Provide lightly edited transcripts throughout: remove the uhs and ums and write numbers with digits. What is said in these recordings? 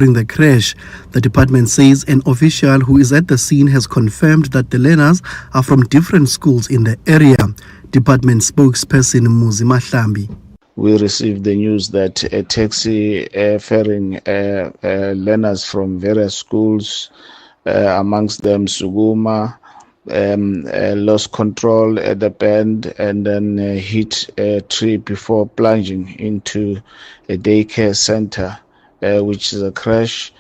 During the crash, the department says an official who is at the scene has confirmed that the learners are from different schools in the area. Department spokesperson Muzi Mahlambi. We received the news that a taxi ferrying learners from various schools, amongst them Suguma, lost control at the bend and then hit a tree before plunging into a daycare center, which is a crash.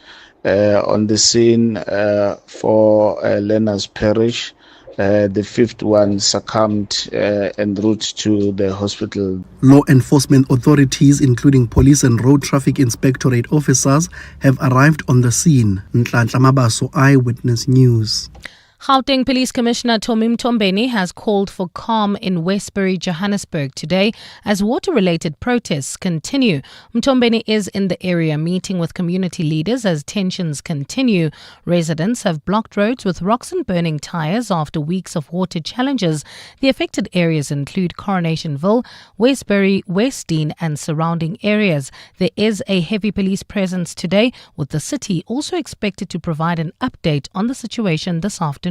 On the scene, 4 learners perished. The 5th one succumbed en route to the hospital. Law enforcement authorities, including police and road traffic inspectorate officers, have arrived on the scene. Nhlanhla Mabaso, Eyewitness News. Gauteng Police Commissioner Tommy Mtombeni has called for calm in Westbury, Johannesburg today as water-related protests continue. Mtombeni is in the area meeting with community leaders as tensions continue. Residents have blocked roads with rocks and burning tyres after weeks of water challenges. The affected areas include Coronationville, Westbury, Westdean and surrounding areas. There is a heavy police presence today, with the city also expected to provide an update on the situation this afternoon.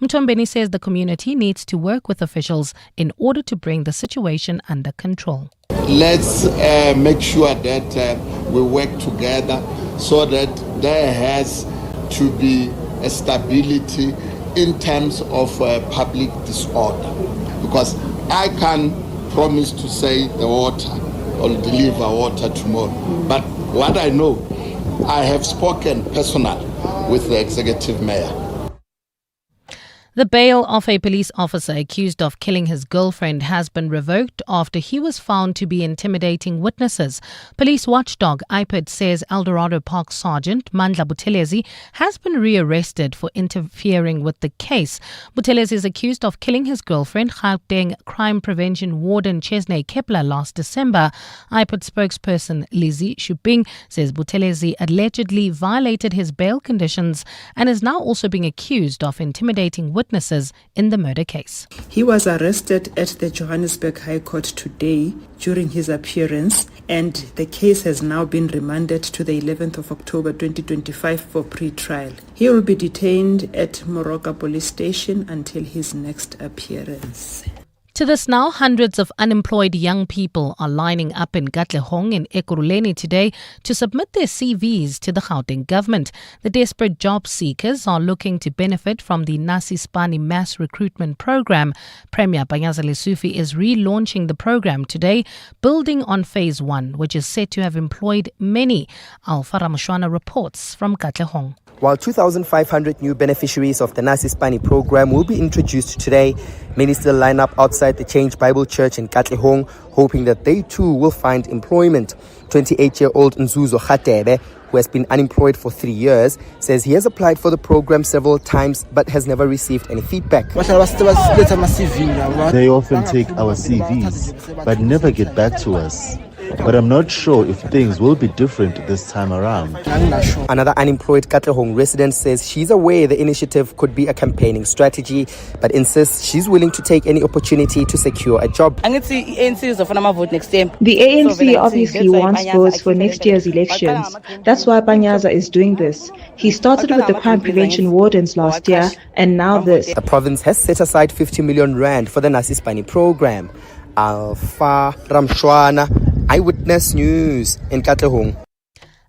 Mtombeni says the community needs to work with officials in order to bring the situation under control. Let's make sure that we work together so that there has to be a stability in terms of public disorder. Because I can't promise to say the water or deliver water tomorrow. But what I know, I have spoken personally with the executive mayor. The bail of a police officer accused of killing his girlfriend has been revoked after he was found to be intimidating witnesses. Police watchdog IPID says Eldorado Park Sergeant Mandla Buthelezi has been rearrested for interfering with the case. Buthelezi is accused of killing his girlfriend, Gauteng Crime Prevention Warden Chesney Kepler, last December. IPID spokesperson Lizzie Shuping says Buthelezi allegedly violated his bail conditions and is now also being accused of intimidating witnesses in the murder case. He was arrested at the Johannesburg High Court today during his appearance, and the case has now been remanded to the 11th of October 2025 for pre-trial. He will be detained at Moroka Police Station until his next appearance. To this now, hundreds of unemployed young people are lining up in Katlehong in Ekurhuleni today to submit their CVs to the Gauteng government. The desperate job seekers are looking to benefit from the Nasispani mass recruitment program. Premier Panyaza Lesufi is relaunching the program today, building on phase 1, which is set to have employed many. Alfara Mushwana reports from Katlehong. While 2,500 new beneficiaries of the Nasispani program will be introduced today, many still line up outside the Change Bible Church in Katlehong, hoping that they too will find employment. 28-year-old Nzuzo Khatebe, who has been unemployed for 3 years, says he has applied for the program several times but has never received any feedback. They often take our CVs but never get back to us. But I'm not sure if things will be different this time around. Another unemployed Katlehong resident says she's aware the initiative could be a campaigning strategy, but insists she's willing to take any opportunity to secure a job. The ANC obviously wants votes for next year's elections. That's why Panyaza is doing this. He started with the crime prevention wardens last year, and now this. The province has set aside 50 million rand for the Nasispani program. Alfa Ramshwana, Eyewitness News in Katlehong.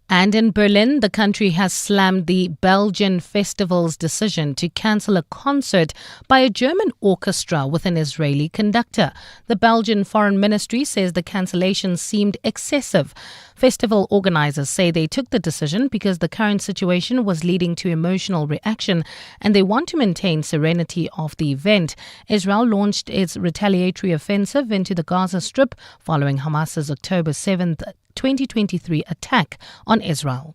And in Berlin, the country has slammed the Belgian festival's decision to cancel a concert by a German orchestra with an Israeli conductor. The Belgian Foreign Ministry says the cancellation seemed excessive. Festival organizers say they took the decision because the current situation was leading to emotional reaction and they want to maintain serenity of the event. Israel launched its retaliatory offensive into the Gaza Strip following Hamas's October 7th, 2023 attack on Israel.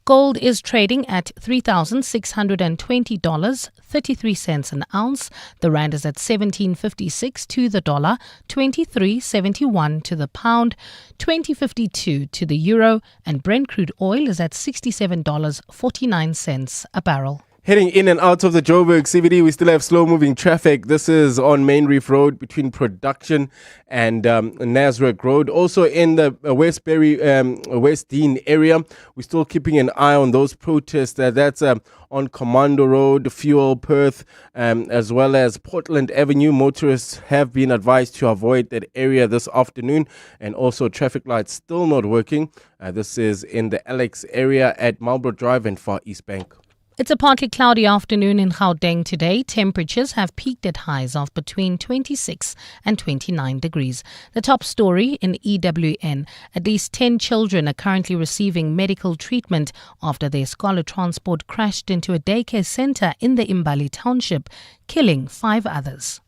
Gold is trading at $3,620.33 an ounce. The rand is at 17.56 to the dollar, 23.71 to the pound, 20.52 to the euro, and Brent crude oil is at $67.49 a barrel. Heading in and out of the Joburg CBD, we still have slow-moving traffic. This is on Main Reef Road between Production and Nasrec Road. Also in the Westbury, West Dean area, we're still keeping an eye on those protests. That's on Commando Road, Fuel, Perth, as well as Portland Avenue. Motorists have been advised to avoid that area this afternoon. And also traffic lights still not working. This is in the Alex area at Marlborough Drive and Far East Bank. It's a partly cloudy afternoon in Gauteng today. Temperatures have peaked at highs of between 26 and 29 degrees. The top story in EWN. At least 10 children are currently receiving medical treatment after their scholar transport crashed into a daycare center in the Imbali township, killing 5 others.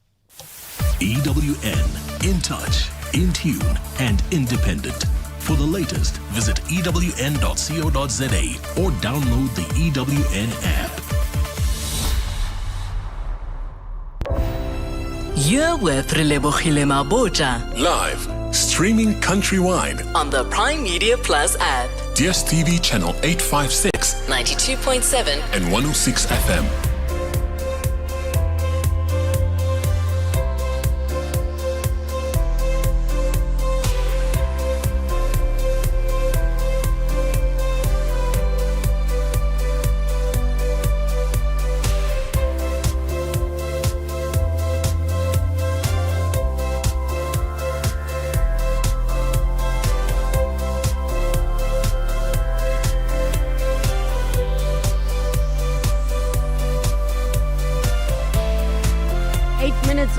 EWN, in touch, in tune and independent. For the latest, visit ewn.co.za or download the EWN app. You're with Relebogile Mabotja. Live, streaming countrywide On the Prime Media Plus app. DSTV channel 856, 92.7 and 106 FM.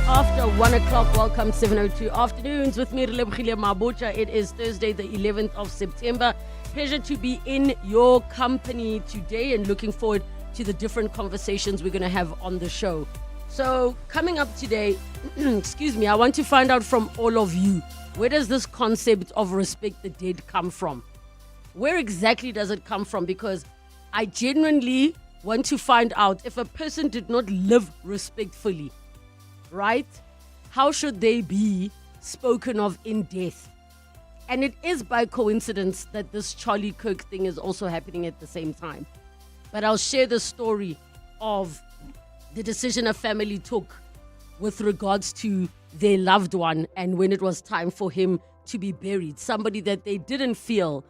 After 1 o'clock, welcome 7:02 afternoons with me, Relebogile Mabotja. It is Thursday, the 11th of September. Pleasure to be in your company today and looking forward to the different conversations we're going to have on the show. So coming up today, excuse me, I want to find out from all of you, where does this concept of respect the dead come from? Where exactly does it come from? Because I genuinely want to find out if a person did not live respectfully, right? How should they be spoken of in death? And it is by coincidence that this Charlie Kirk thing is also happening at the same time. But I'll share the story of the decision a family took with regards to their loved one and when it was time for him to be buried. Somebody that they didn't feel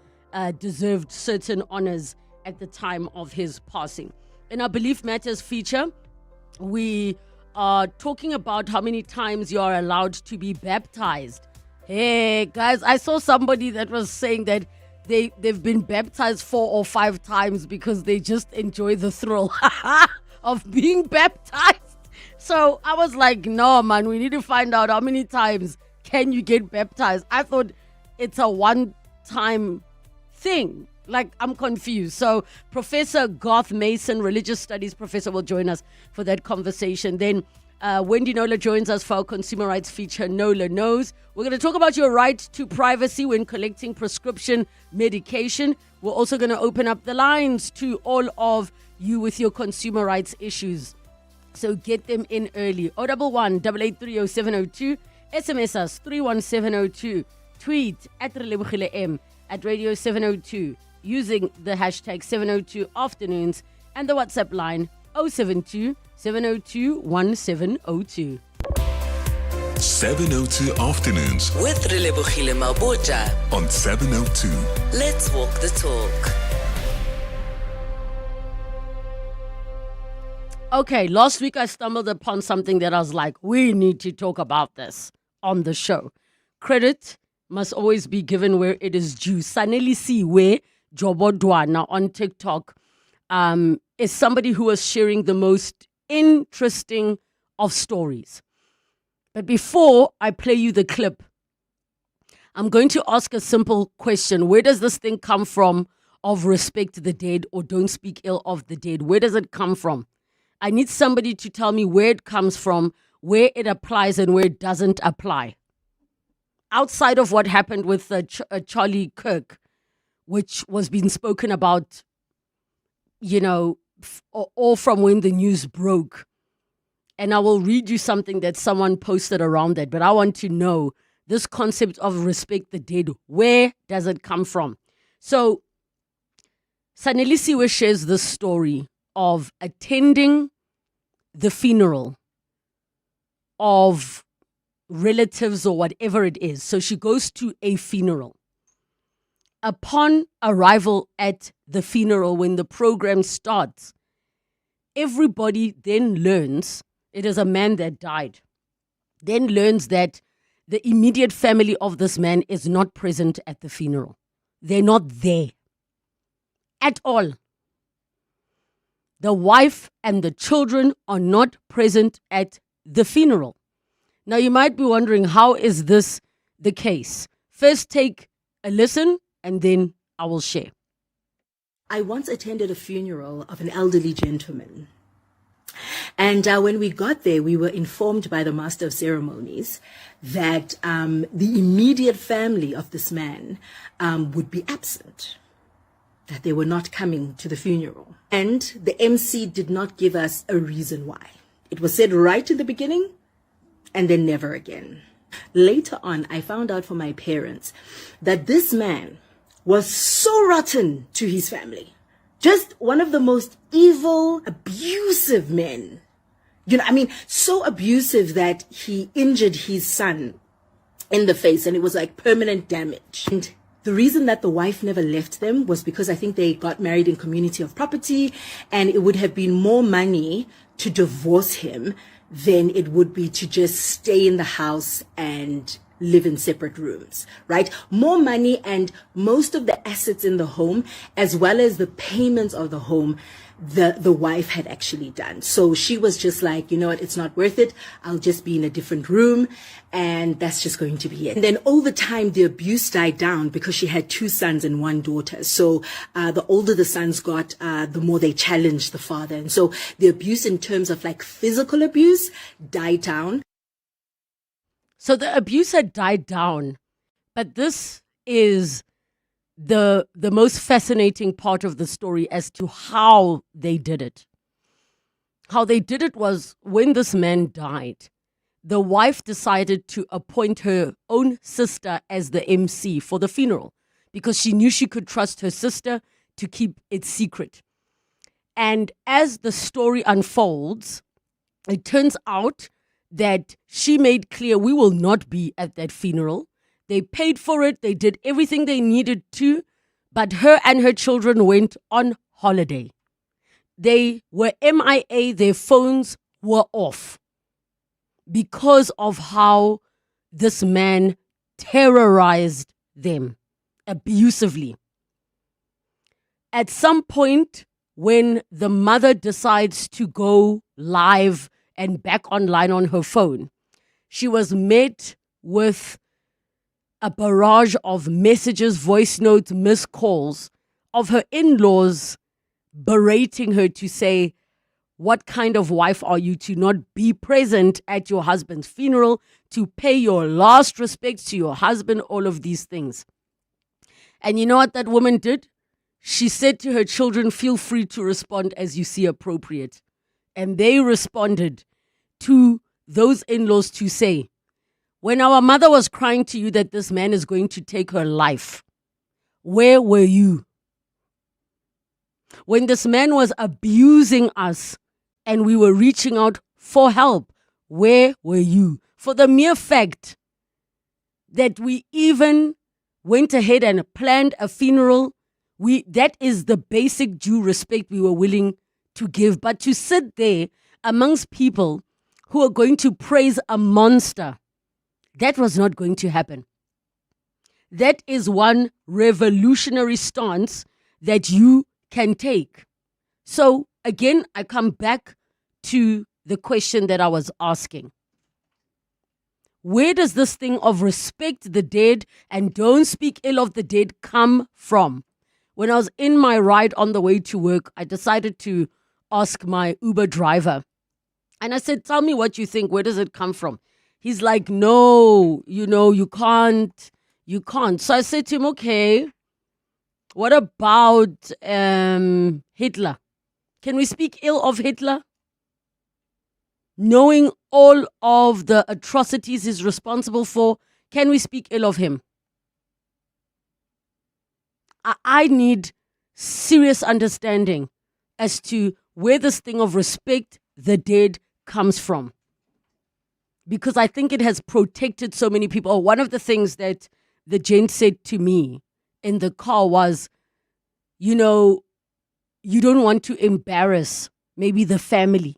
deserved certain honors at the time of his passing. In our Belief Matters feature, we are talking about how many times you are allowed to be baptized. Hey guys, I saw somebody that was saying that they've been baptized 4 or 5 times because they just enjoy the thrill of being baptized. So I was like, no man, we need to find out how many times can you get baptized. I thought it's a one-time thing. Like, I'm confused. So Professor Garth Mason, religious studies professor, will join us for that conversation. Then Wendy Nola joins us for our consumer rights feature, Nola Knows. We're going to talk about your right to privacy when collecting prescription medication. We're also going to open up the lines to all of you with your consumer rights issues. So get them in early. 011 883 0702. SMS us 31702. Tweet at Relebogile M at Radio 702. Using the hashtag 702 afternoons and the WhatsApp line 072 702 1702. 702 afternoons With Relebogile Mabotja. on 702. Let's walk the talk. Okay, last week I stumbled upon something that I was like, we need to talk about this on the show. Credit must always be given where it is due. Saneli Siwe Jobodwana on TikTok is somebody who was sharing the most interesting of stories. But before I play you the clip, I'm going to ask a simple question. Where does this thing come from of respect the dead or don't speak ill of the dead? Where does it come from? I need somebody to tell me where it comes from, where it applies and where it doesn't apply. Outside of what happened with Charlie Kirk, which was being spoken about, all from when the news broke. And I will read you something that someone posted around that. But I want to know this concept of respect the dead. Where does it come from? So Sanelisiwe shares this story of attending the funeral of relatives or whatever it is. So she goes to a funeral. Upon arrival at the funeral, when the program starts, everybody then learns, it is a man that died, then learns that the immediate family of this man is not present at the funeral. They're not there at all. The wife and the children are not present at the funeral. Now you might be wondering, how is this the case? First take a listen and then I will share. I once attended a funeral of an elderly gentleman. And when we got there, we were informed by the master of ceremonies that the immediate family of this man would be absent, that they were not coming to the funeral. And the MC did not give us a reason why. It was said right in the beginning and then never again. Later on, I found out from my parents that this man was so rotten to his family. Just one of the most evil, abusive men. So abusive that he injured his son in the face, and it was like permanent damage. And the reason that the wife never left them was because I think they got married in community of property, and it would have been more money to divorce him than it would be to just stay in the house and live in separate rooms, right? More money, and most of the assets in the home, as well as the payments of the home, the wife had actually done. So she was just like, you know what, it's not worth it. I'll just be in a different room, and that's just going to be it. And then over time, the abuse died down because she had 2 sons and 1 daughter. So the older the sons got, the more they challenged the father. And so the abuse in terms of like physical abuse died down. So the abuse had died down, but this is the most fascinating part of the story as to how they did it. How they did it was when this man died, the wife decided to appoint her own sister as the MC for the funeral because she knew she could trust her sister to keep it secret. And as the story unfolds, it turns out that she made clear we will not be at that funeral. They paid for it. They did everything they needed to, but her and her children went on holiday. They were MIA. Their phones were off because of how this man terrorized them abusively. At some point, when the mother decides to go live and back online on her phone, she was met with a barrage of messages, voice notes, missed calls of her in-laws berating her to say, what kind of wife are you to not be present at your husband's funeral, to pay your last respects to your husband, all of these things. And you know what that woman did? She said to her children, feel free to respond as you see appropriate. And they responded to those in-laws to say, when our mother was crying to you that this man is going to take her life, where were you? When this man was abusing us and we were reaching out for help, where were you? For the mere fact that we even went ahead and planned a funeral, that is the basic due respect we were willing to give. But to sit there amongst people who are going to praise a monster, that was not going to happen. That is one revolutionary stance that you can take. So again, I come back to the question that I was asking. Where does this thing of respect the dead and don't speak ill of the dead come from? When I was in my ride on the way to work, I decided to ask my Uber driver. And I said, tell me what you think. Where does it come from? He's like, no, you can't. So I said to him, okay, what about Hitler? Can we speak ill of Hitler? Knowing all of the atrocities he's responsible for, can we speak ill of him? I need serious understanding as to where this thing of respect the dead comes from. Because I think it has protected so many people. One of the things that the gent said to me in the car was, you know, you don't want to embarrass maybe the family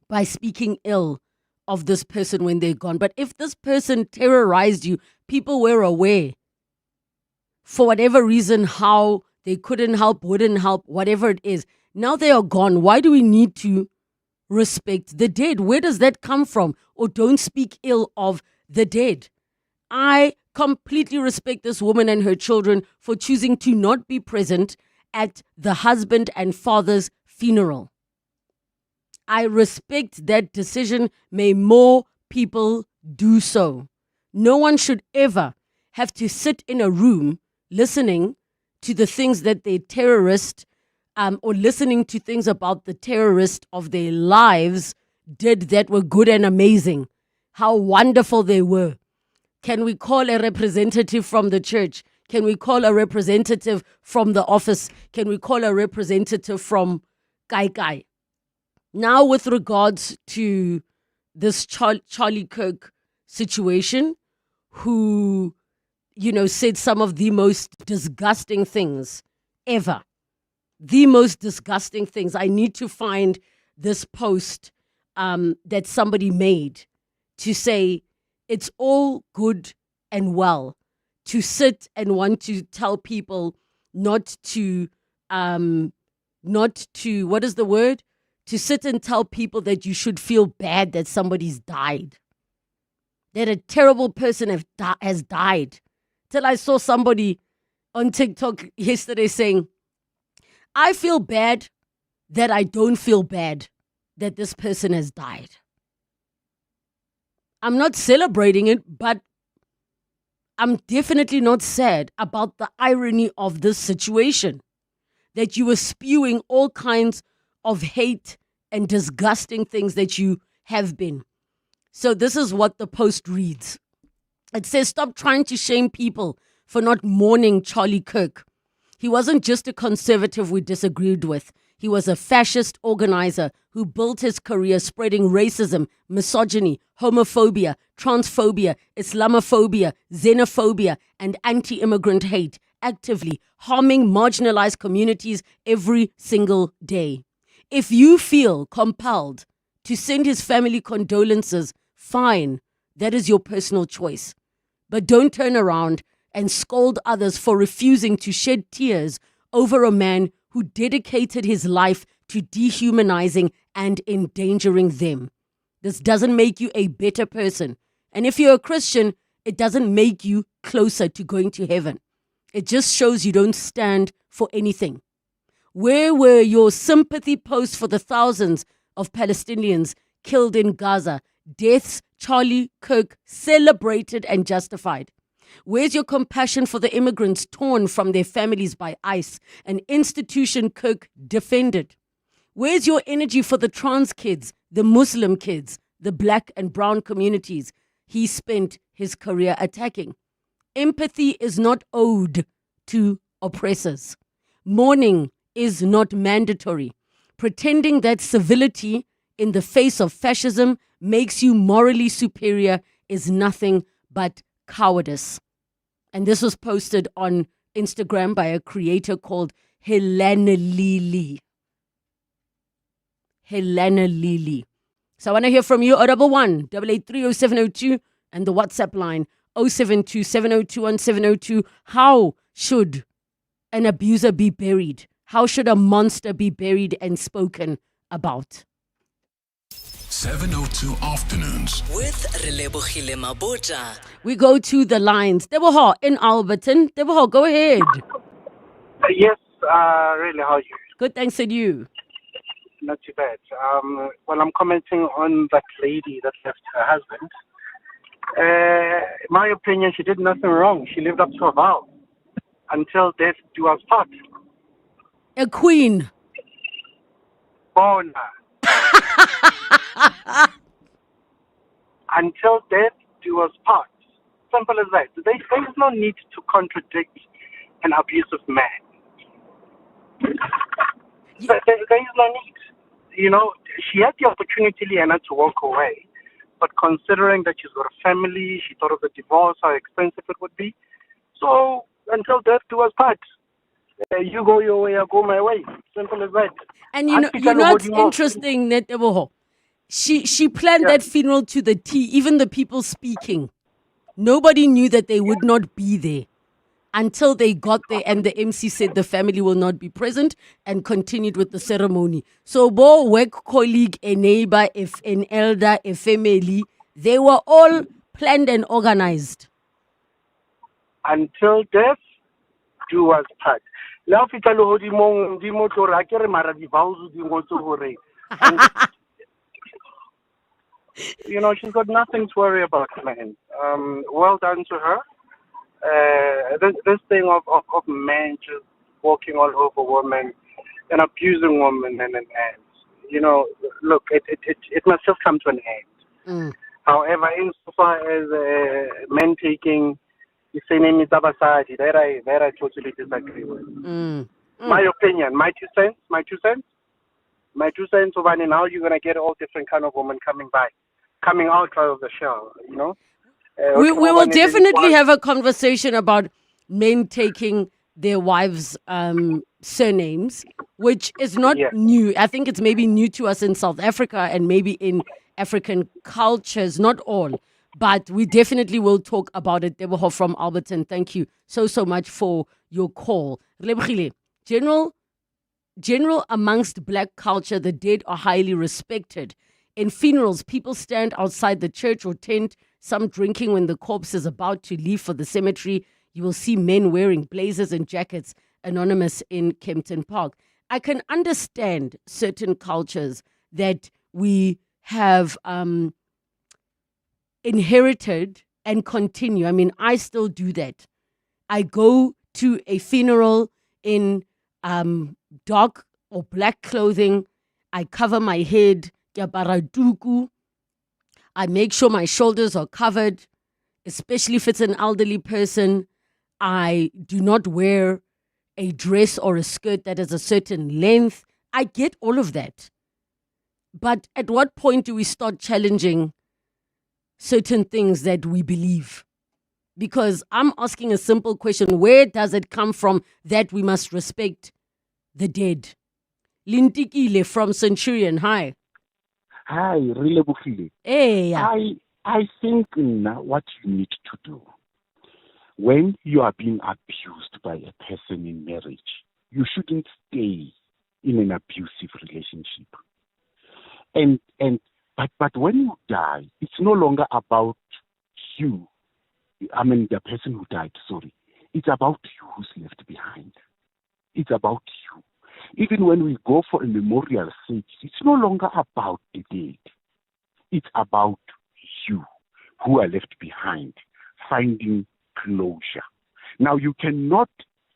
by speaking ill of this person when they're gone. But if this person terrorized you, people were aware for whatever reason, how they couldn't help, wouldn't help, whatever it is. Now they are gone. Why do we need to respect the dead? Where does that come from? Or don't speak ill of the dead. I completely respect this woman and her children for choosing to not be present at the husband and father's funeral. I respect that decision. May more people do so. No one should ever have to sit in a room listening to the things that the terrorist or listening to things about the terrorist of their lives did that were good and amazing. How wonderful they were. Can we call a representative from the church? Can we call a representative from the office? Can we call a representative from Kai? Now, with regards to this Charlie Kirk situation, who, you know, said some of the most disgusting things ever. The most disgusting things. I need to find this post that somebody made to say it's all good and well to sit and want to tell people not to, what is the word? To sit and tell people that you should feel bad that somebody's died. That a terrible person has died. Till I saw somebody on TikTok yesterday saying, I feel bad that I don't feel bad that this person has died. I'm not celebrating it, but I'm definitely not sad about the irony of this situation. That you were spewing all kinds of hate and disgusting things that you have been. So this is what the post reads. It says, stop trying to shame people for not mourning Charlie Kirk. He wasn't just a conservative we disagreed with. He was a fascist organizer who built his career spreading racism, misogyny, homophobia, transphobia, Islamophobia, xenophobia, and anti-immigrant hate, actively harming marginalized communities every single day. If you feel compelled to send his family condolences, fine, that is your personal choice. But don't turn around and scold others for refusing to shed tears over a man who dedicated his life to dehumanizing and endangering them. This doesn't make you a better person. And if you're a Christian, it doesn't make you closer to going to heaven. It just shows you don't stand for anything. Where were your sympathy posts for the thousands of Palestinians killed in Gaza? Deaths Charlie Kirk celebrated and justified. Where's your compassion for the immigrants torn from their families by ICE, an institution Kirk defended? Where's your energy for the trans kids, the Muslim kids, the black and brown communities he spent his career attacking? Empathy is not owed to oppressors. Mourning is not mandatory. Pretending that civility in the face of fascism makes you morally superior is nothing but cowardice. And this was posted on Instagram by a creator called Helena Lili. Helena Lili. So I want to hear from you, 011 883 0702 and the WhatsApp line 072 702 1702. How should an abuser be buried? How should a monster be buried and spoken about? 702 Afternoons with Relebogile Mabotja. We go to the lines. Deboho in Alberton. Deboho, go ahead. Yes, really, how are you? Good, thanks, and you? Not too bad. Well, I'm commenting on that lady that left her husband. In my opinion, she did nothing wrong. She lived up to her vow. Until death do us part. A queen. Bona. Until death do us part. Simple as that. There is no need to contradict an abusive man. There is no need. she had the opportunity, Leanna, to walk away. But considering that she's got a family, she thought of the divorce, how expensive it would be. So until death do us part. You go your way, I go my way. Simple as that. And you know what's interesting, Neteboho? She planned that funeral to the T. Even the people speaking, nobody knew that they would not be there until they got there, and the MC said the family will not be present and continued with the ceremony. So, bo work colleague, a neighbor, if an elder, a family, they were all planned and organized. Until death do us part. Now, she's got nothing to worry about, man. Well done to her. This thing of men just walking all over women and abusing women and look, it must just come to an end. However, insofar as men taking the same that I totally disagree with. My opinion, my two cents. Over now, you're gonna get all different kind of women coming out of the shell. We will definitely have a conversation about men taking their wives' surnames, which is not new. I think it's maybe new to us in South Africa and maybe in African cultures, not all. But we definitely will talk about it. Deboho from Alberton, thank you so much for your call. Relebogile, general amongst black culture, the dead are highly respected. In funerals, people stand outside the church or tent, some drinking when the corpse is about to leave for the cemetery. You will see men wearing blazers and jackets, anonymous in Kempton Park. I can understand certain cultures that we have inherited and continue. I mean, I still do that. I go to a funeral in dark or black clothing. I cover my head. I make sure my shoulders are covered, especially if it's an elderly person. I do not wear a dress or a skirt that is a certain length. I get all of that. But at what point do we start challenging certain things that we believe? Because I'm asking a simple question. Where does it come from that we must respect the dead? Lintikile from Centurion, hi. Hi, Relebogile. Hey. I think now what you need to do, when you are being abused by a person in marriage, you shouldn't stay in an abusive relationship. But when you die, it's no longer about you. I mean, the person who died, sorry. It's about you who's left behind. It's about you. Even when we go for a memorial service, it's no longer about the dead. It's about you who are left behind, finding closure. Now, you cannot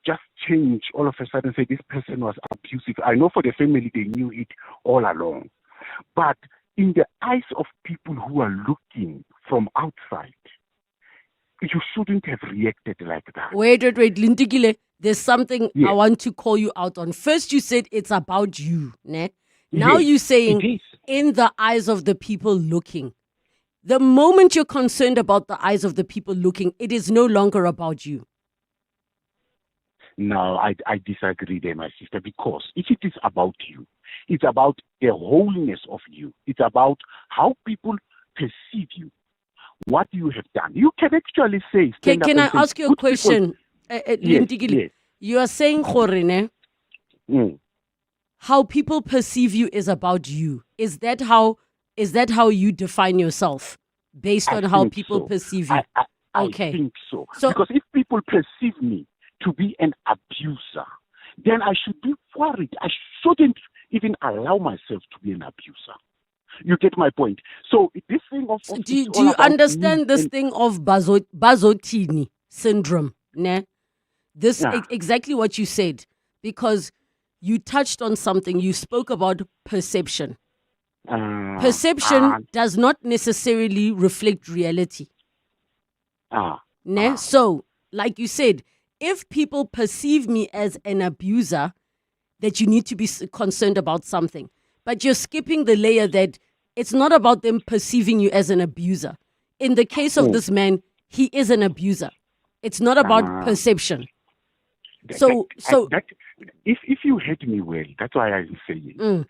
just change all of a sudden and say this person was abusive. I know for the family, they knew it all along. But in the eyes of people who are looking from outside, you shouldn't have reacted like that. Wait, Lintikile. There's something I want to call you out on. First, you said it's about you. Ne? Now you're saying in the eyes of the people looking. The moment you're concerned about the eyes of the people looking, it is no longer about you. No, I disagree there, my sister, because if it is about you, it's about the wholeness of you. It's about how people perceive you, what you have done. You can actually say... Can I ask you a question? Yes. You are saying, Khorine, how people perceive you is about you. Is that how you define yourself? Based on how people perceive you? I think so. Because if people perceive me to be an abuser, then I should be worried. I shouldn't even allow myself to be an abuser. You get my point? So this thing of... Do you understand this thing of Bazotini syndrome? Ne? This exactly what you said, because you touched on something. You spoke about perception. Perception does not necessarily reflect reality. So, like you said, if people perceive me as an abuser, that you need to be concerned about something. but you're skipping the layer that it's not about them perceiving you as an abuser. In the case of this man, he is an abuser. It's not about perception. So if you heard me well, that's why I'm saying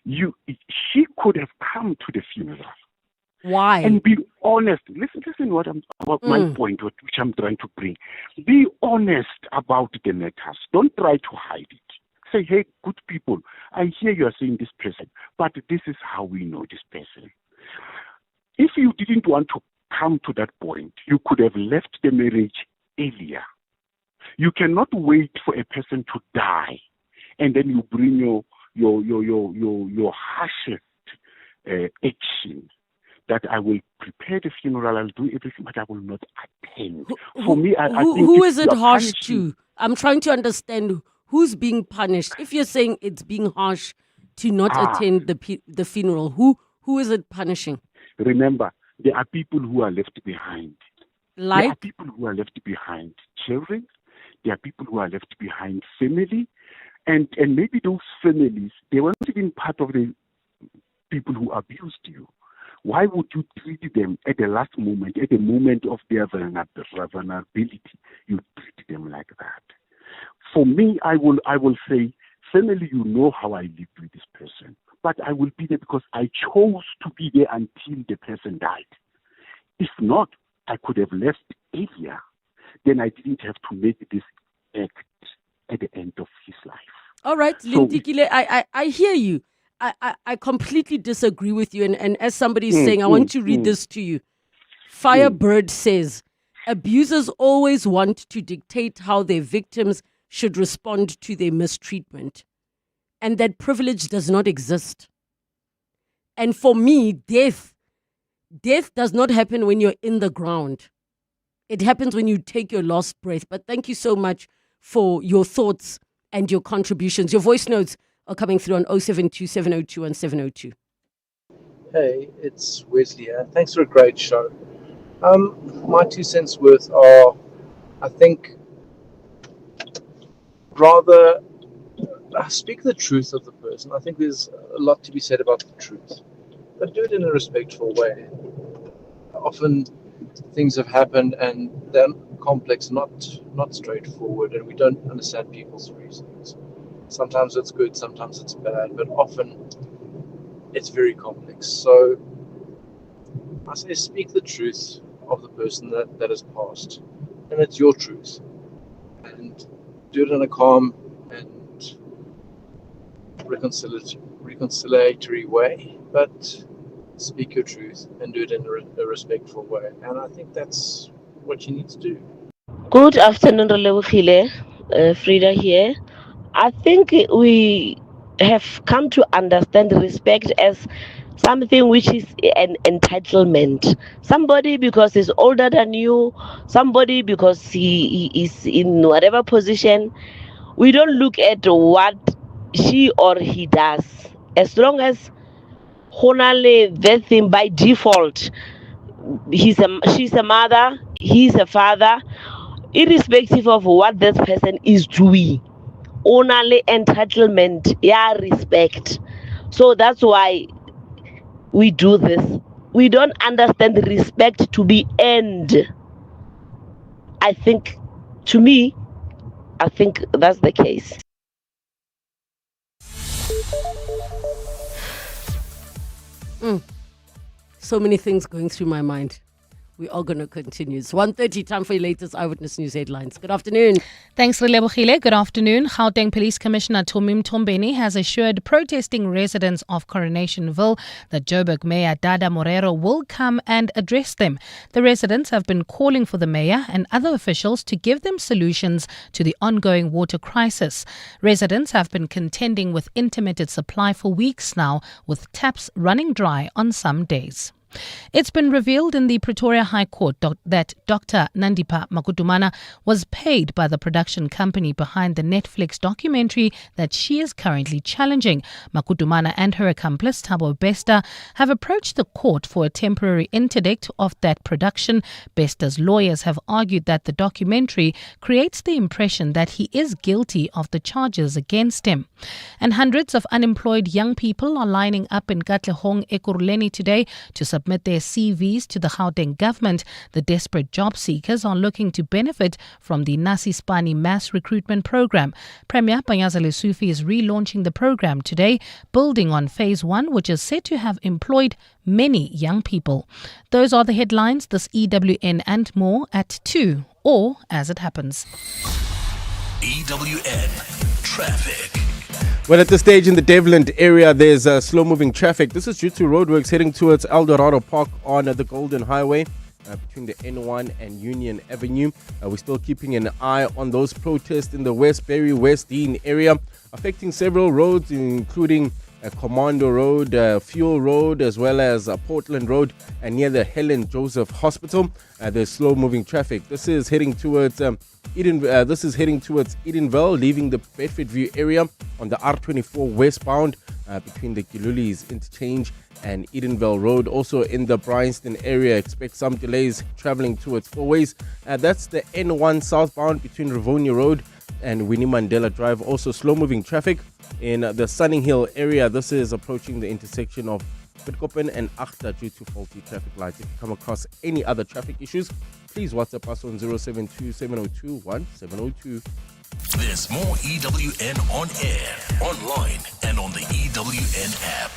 she could have come to the funeral. Why? And be honest. Listen what my point, which I'm trying to bring. Be honest about the matters. Don't try to hide it. Say, hey, good people, I hear you are saying this person, but this is how we know this person. If you didn't want to come to that point, you could have left the marriage earlier. You cannot wait for a person to die, and then you bring your harshest action. That I will prepare the funeral, I'll do everything, but I will not attend. For me, I think who is it harsh to? I'm trying to understand who's being punished. If you're saying it's being harsh to not attend the funeral, who is it punishing? Remember, there are people who are left behind. Like? There are people who are left behind children. There are people who are left behind family. And maybe those families, they weren't even part of the people who abused you. Why would you treat them at the last moment, at the moment of their vulnerability? You treat them like that. For me, I will say, family, you know how I lived with this person, but I will be there because I chose to be there until the person died. If not, I could have left earlier. Then I didn't have to make this act at the end of his life. All right, Lintikile, I hear you. I completely disagree with you. And as somebody is saying, I want to read this to you. Firebird says, abusers always want to dictate how their victims should respond to their mistreatment. And that privilege does not exist. And for me, death does not happen when you're in the ground. It happens when you take your last breath. But thank you so much for your thoughts and your contributions. Your voice notes are coming through on 072-702-1702. Hey, it's Wesley here. Thanks for a great show. My 2 cents worth are, I think, rather speak the truth of the person. I think there's a lot to be said about the truth, but do it in a respectful way. Often things have happened and they're complex, not straightforward, and we don't understand people's reasons. Sometimes it's good, sometimes it's bad, but often it's very complex. So I say speak the truth of the person that has passed, and it's your truth, and do it in a calm and reconciliatory way, but speak your truth and do it in a respectful way, and I think that's what you need to do. Good afternoon, Relebogile. Frida here. I think we have come to understand respect as something which is an entitlement. Somebody because he's older than you, somebody because he is in whatever position. We don't look at what she or he does. As long as honale that thing by default, she's a mother, he's a father, irrespective of what that person is doing. Only entitlement, respect. So that's why we do this. We don't understand the respect to be earned. I think that's the case. So many things going through my mind. We're all going to continue. It's 1:30, time for your latest Eyewitness News headlines. Good afternoon. Thanks, Relebogile. Good afternoon. Gauteng Police Commissioner Mtombeni has assured protesting residents of Coronationville that Joburg Mayor Dada Morero will come and address them. The residents have been calling for the mayor and other officials to give them solutions to the ongoing water crisis. Residents have been contending with intermittent supply for weeks now, with taps running dry on some days. It's been revealed in the Pretoria High Court that Dr. Nandipha Makutumana was paid by the production company behind the Netflix documentary that she is currently challenging. Makutumana and her accomplice, Thabo Bester, have approached the court for a temporary interdict of that production. Bester's lawyers have argued that the documentary creates the impression that he is guilty of the charges against him. And hundreds of unemployed young people are lining up in Katlehong, Ekurhuleni today to submit their CVs to the Gauteng government. The desperate job seekers are looking to benefit from the Nasispani mass recruitment program. Premier Panyaza Lesufi is relaunching the program today, building on phase 1, which is said to have employed many young people. Those are the headlines, this EWN and more at 2, or as it happens. EWN Traffic. Well, at this stage in the Devland area, there's slow-moving traffic. This is due to roadworks heading towards Eldorado Park on the Golden Highway between the N1 and Union Avenue. We're still keeping an eye on those protests in the Westbury, West Dean area, affecting several roads, including Commando Road, Fuel Road, as well as Portland Road, and near the Helen Joseph Hospital. There's slow-moving traffic. This is heading towards Edenville, leaving the Bedford View area on the R24 westbound between the Gilulis Interchange and Edenville Road. Also in the Bryanston area, expect some delays traveling towards Fourways. That's the N1 southbound between Rivonia Road and Winnie Mandela Drive. Also slow-moving traffic in the Sunning Hill area. This is approaching the intersection of Pitkoppen and Achta due to faulty traffic lights. If you come across any other traffic issues, please WhatsApp us on 072-702-1702. There's more EWN on air, online, and on the EWN app.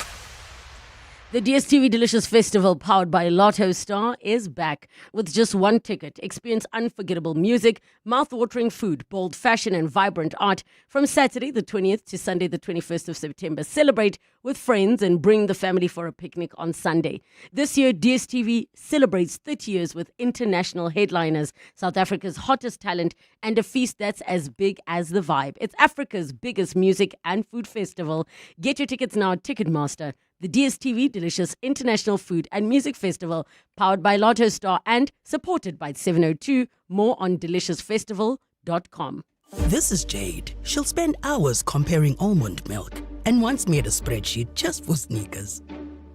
The DSTV Delicious Festival, powered by Lotto Star, is back with just one ticket. Experience unforgettable music, mouth-watering food, bold fashion, and vibrant art from Saturday the 20th to Sunday the 21st of September. Celebrate with friends and bring the family for a picnic on Sunday. This year, DSTV celebrates 30 years with international headliners, South Africa's hottest talent, and a feast that's as big as the vibe. It's Africa's biggest music and food festival. Get your tickets now at Ticketmaster. The DSTV Delicious International Food and Music Festival, powered by Lotto Star and supported by 702. More on deliciousfestival.com. This is Jade. She'll spend hours comparing almond milk and once made a spreadsheet just for sneakers.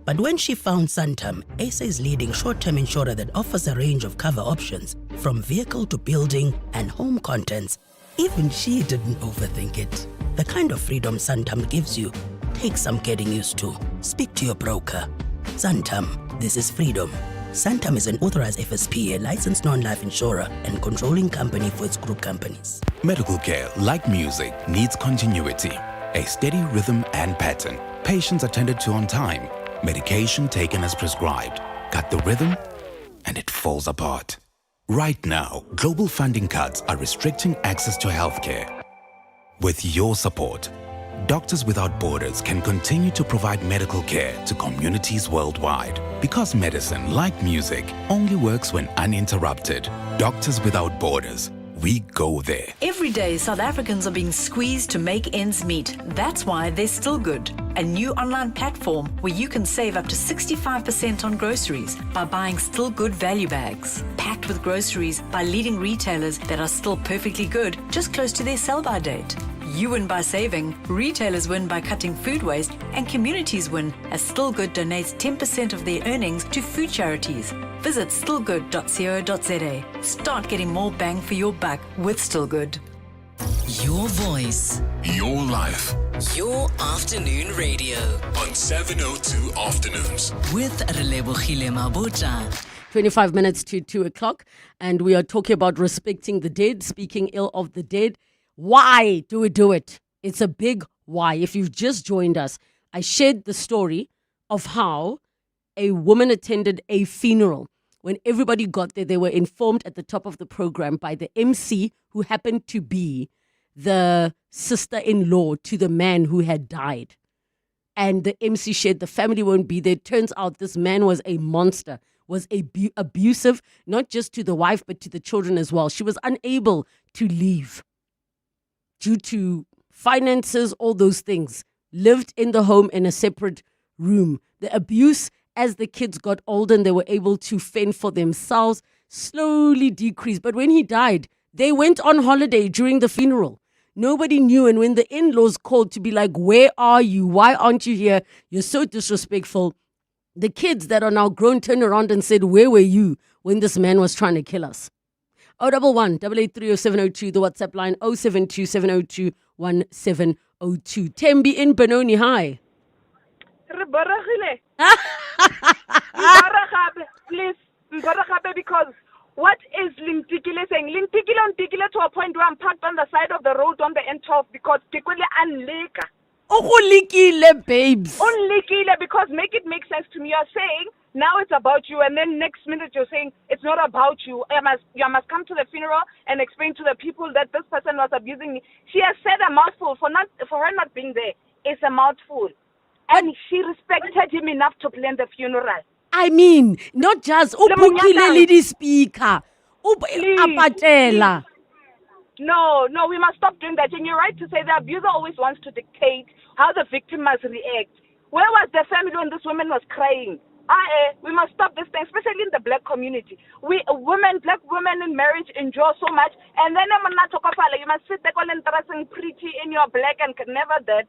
But when she found Santam, ASA's leading short-term insurer that offers a range of cover options, from vehicle to building and home contents, even she didn't overthink it. The kind of freedom Santam gives you takes some getting used to. Speak to your broker. Santam, this is freedom. Santam is an authorized FSP, a licensed non-life insurer and controlling company for its group companies. Medical care, like music, needs continuity, a steady rhythm and pattern. Patients attended to on time, medication taken as prescribed. Cut the rhythm and it falls apart. Right now, global funding cuts are restricting access to healthcare. With your support, Doctors Without Borders can continue to provide medical care to communities worldwide. Because medicine, like music, only works when uninterrupted. Doctors Without Borders. We go there. Every day, South Africans are being squeezed to make ends meet. That's why they're Still Good, a new online platform where you can save up to 65% on groceries by buying Still Good value bags. Packed with groceries by leading retailers that are still perfectly good, just close to their sell-by date. You win by saving, retailers win by cutting food waste, and communities win as Still Good donates 10% of their earnings to food charities. Visit stillgood.co.za. Start getting more bang for your buck with Still Good. Your voice. Your life. Your afternoon radio. On 702 Afternoons. With Relebogile Mabotja. 25 minutes to 2 o'clock. And we are talking about respecting the dead, speaking ill of the dead. Why do we do it? It's a big why. If you've just joined us, I shared the story of how a woman attended a funeral. When everybody got there, they were informed at the top of the program by the MC, who happened to be the sister-in-law to the man who had died. And the MC shared the family won't be there. Turns out this man was a monster, was abusive, not just to the wife, but to the children as well. She was unable to leave due to finances, all those things. Lived in the home in a separate room. The abuse as the kids got older and they were able to fend for themselves, slowly decreased. But when he died, they went on holiday during the funeral. Nobody knew. And when the in-laws called to be like, where are you? Why aren't you here? You're so disrespectful. The kids that are now grown turned around and said, where were you when this man was trying to kill us? 011 883 0702, the WhatsApp line 072 702 1702. Tembi in Benoni, hi. Please, because what is Lintikile saying? Lintikile to a point where I'm parked on the side of the road on the N12 because Tikule unlika. Likile, babes. Unlikile, because make it make sense to me. You're saying now it's about you, and then next minute you're saying it's not about you. You must come to the funeral and explain to the people that this person was abusing me. She has said a mouthful for her not being there. It's a mouthful. And she respected him enough to plan the funeral. I mean, not just upukile lady speaker. Apatela. No, we must stop doing that. And you're right to say the abuser always wants to dictate how the victim must react. Where was the family when this woman was crying? We must stop this thing, especially in the black community. Black women in marriage enjoy so much, and then you must sit there and pretty in your black and can never that.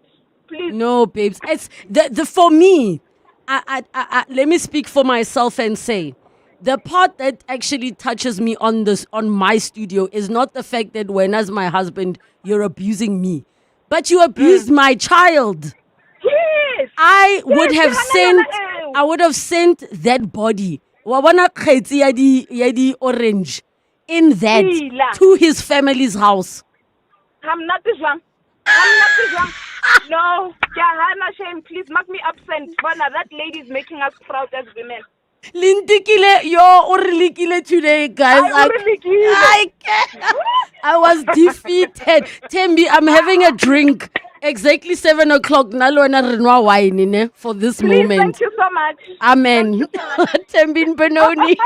Please. No, babes. It's the for me. Let me speak for myself and say, the part that actually touches me on my studio is not the fact that when as my husband you're abusing me, but you abused my child. Yes. I would have sent that body, yadi orange, in that to his family's house. I'm not this one. No, Jahana, shame. Please mark me absent. That lady is making us proud as women. Lintikile, you're orlikile today, guys. I was defeated. Tembi, I'm having a drink. Exactly 7 o'clock. Nalona wine for this moment. Thank you so much. Amen. Tembin Benoni.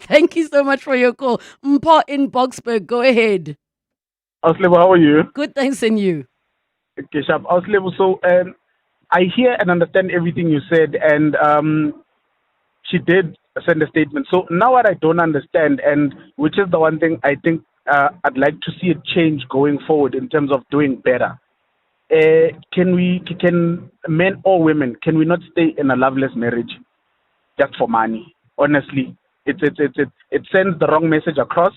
Thank you so much for your call. Mpo in Boxburg, go ahead. Auslebo, how are you? Good, thanks, and you? Okay, Sharp. Auslebo, so I hear and understand everything you said, and she did send a statement. So now what I don't understand, and which is the one thing I think I'd like to see a change going forward in terms of doing better. Can men or women, can we not stay in a loveless marriage just for money? Honestly, it sends the wrong message across.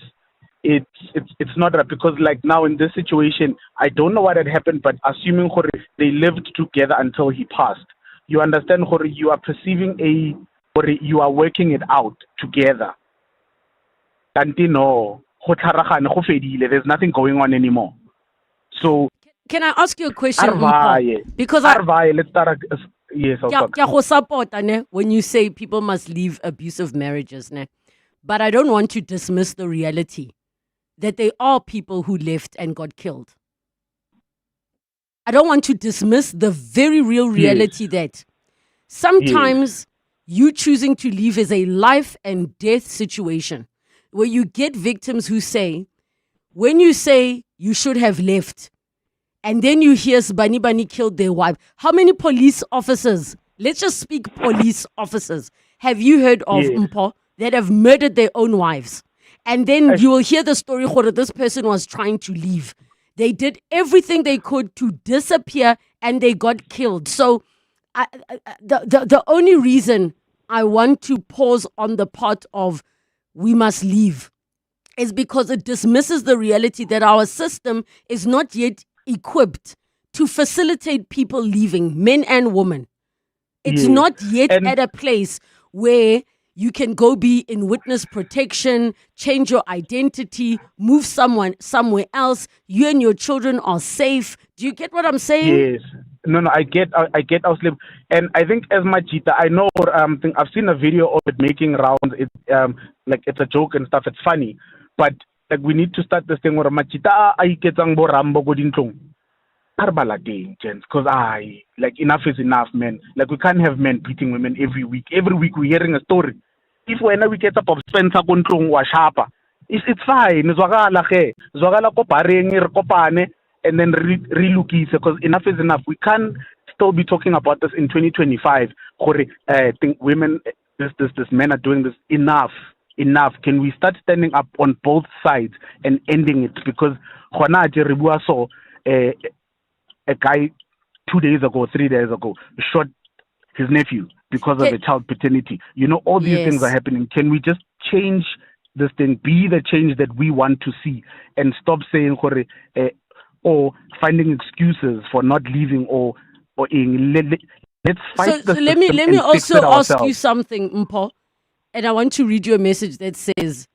It's not right, because like now in this situation, I don't know what had happened, but assuming they lived together until he passed, you understand, you are perceiving you are working it out together. There's nothing going on anymore. So can I ask you a question? Because let's start. Yes, I'll support when you say people must leave abusive marriages, but I don't want to dismiss the reality that there are people who left and got killed. I don't want to dismiss the very real reality that sometimes you choosing to leave is a life and death situation where you get victims who say, when you say you should have left, and then you hear Bani killed their wife. How many police officers, let's just speak police officers, have you heard of Mpo that have murdered their own wives? And then you will hear the story that this person was trying to leave. They did everything they could to disappear and they got killed. So the only reason I want to pause on the part of we must leave is because it dismisses the reality that our system is not yet equipped to facilitate people leaving, men and women. It's not yet at a place where you can go be in witness protection, change your identity, move someone somewhere else. You and your children are safe. Do you get what I'm saying? Yes. No, I get Ausleb. And I think as Majita, I know I've seen a video of it making rounds. It's a joke and stuff. It's funny. But like we need to start this thing where Majita I get bo rambo go dintlong. Arbala game, gents, because enough is enough, man. Like we can't have men beating women every week. Every week we're hearing a story. If we get up of Spencer Gontlong wa sharpa, it's fine. Zwagala kopare kopane and then relukise, because enough is enough. We can't still be talking about this in 2025? Think women, this men are doing this. Enough. Can we start standing up on both sides and ending it? Because Ribua saw a guy 2 days ago, 3 days ago, shot his nephew because of a child paternity. All these things are happening. Can we just change this thing, be the change that we want to see, and stop saying or finding excuses for not leaving or let's fight the so let me system and fix also it ask you ourselves. something, Mpo, and I want to read you a message that says,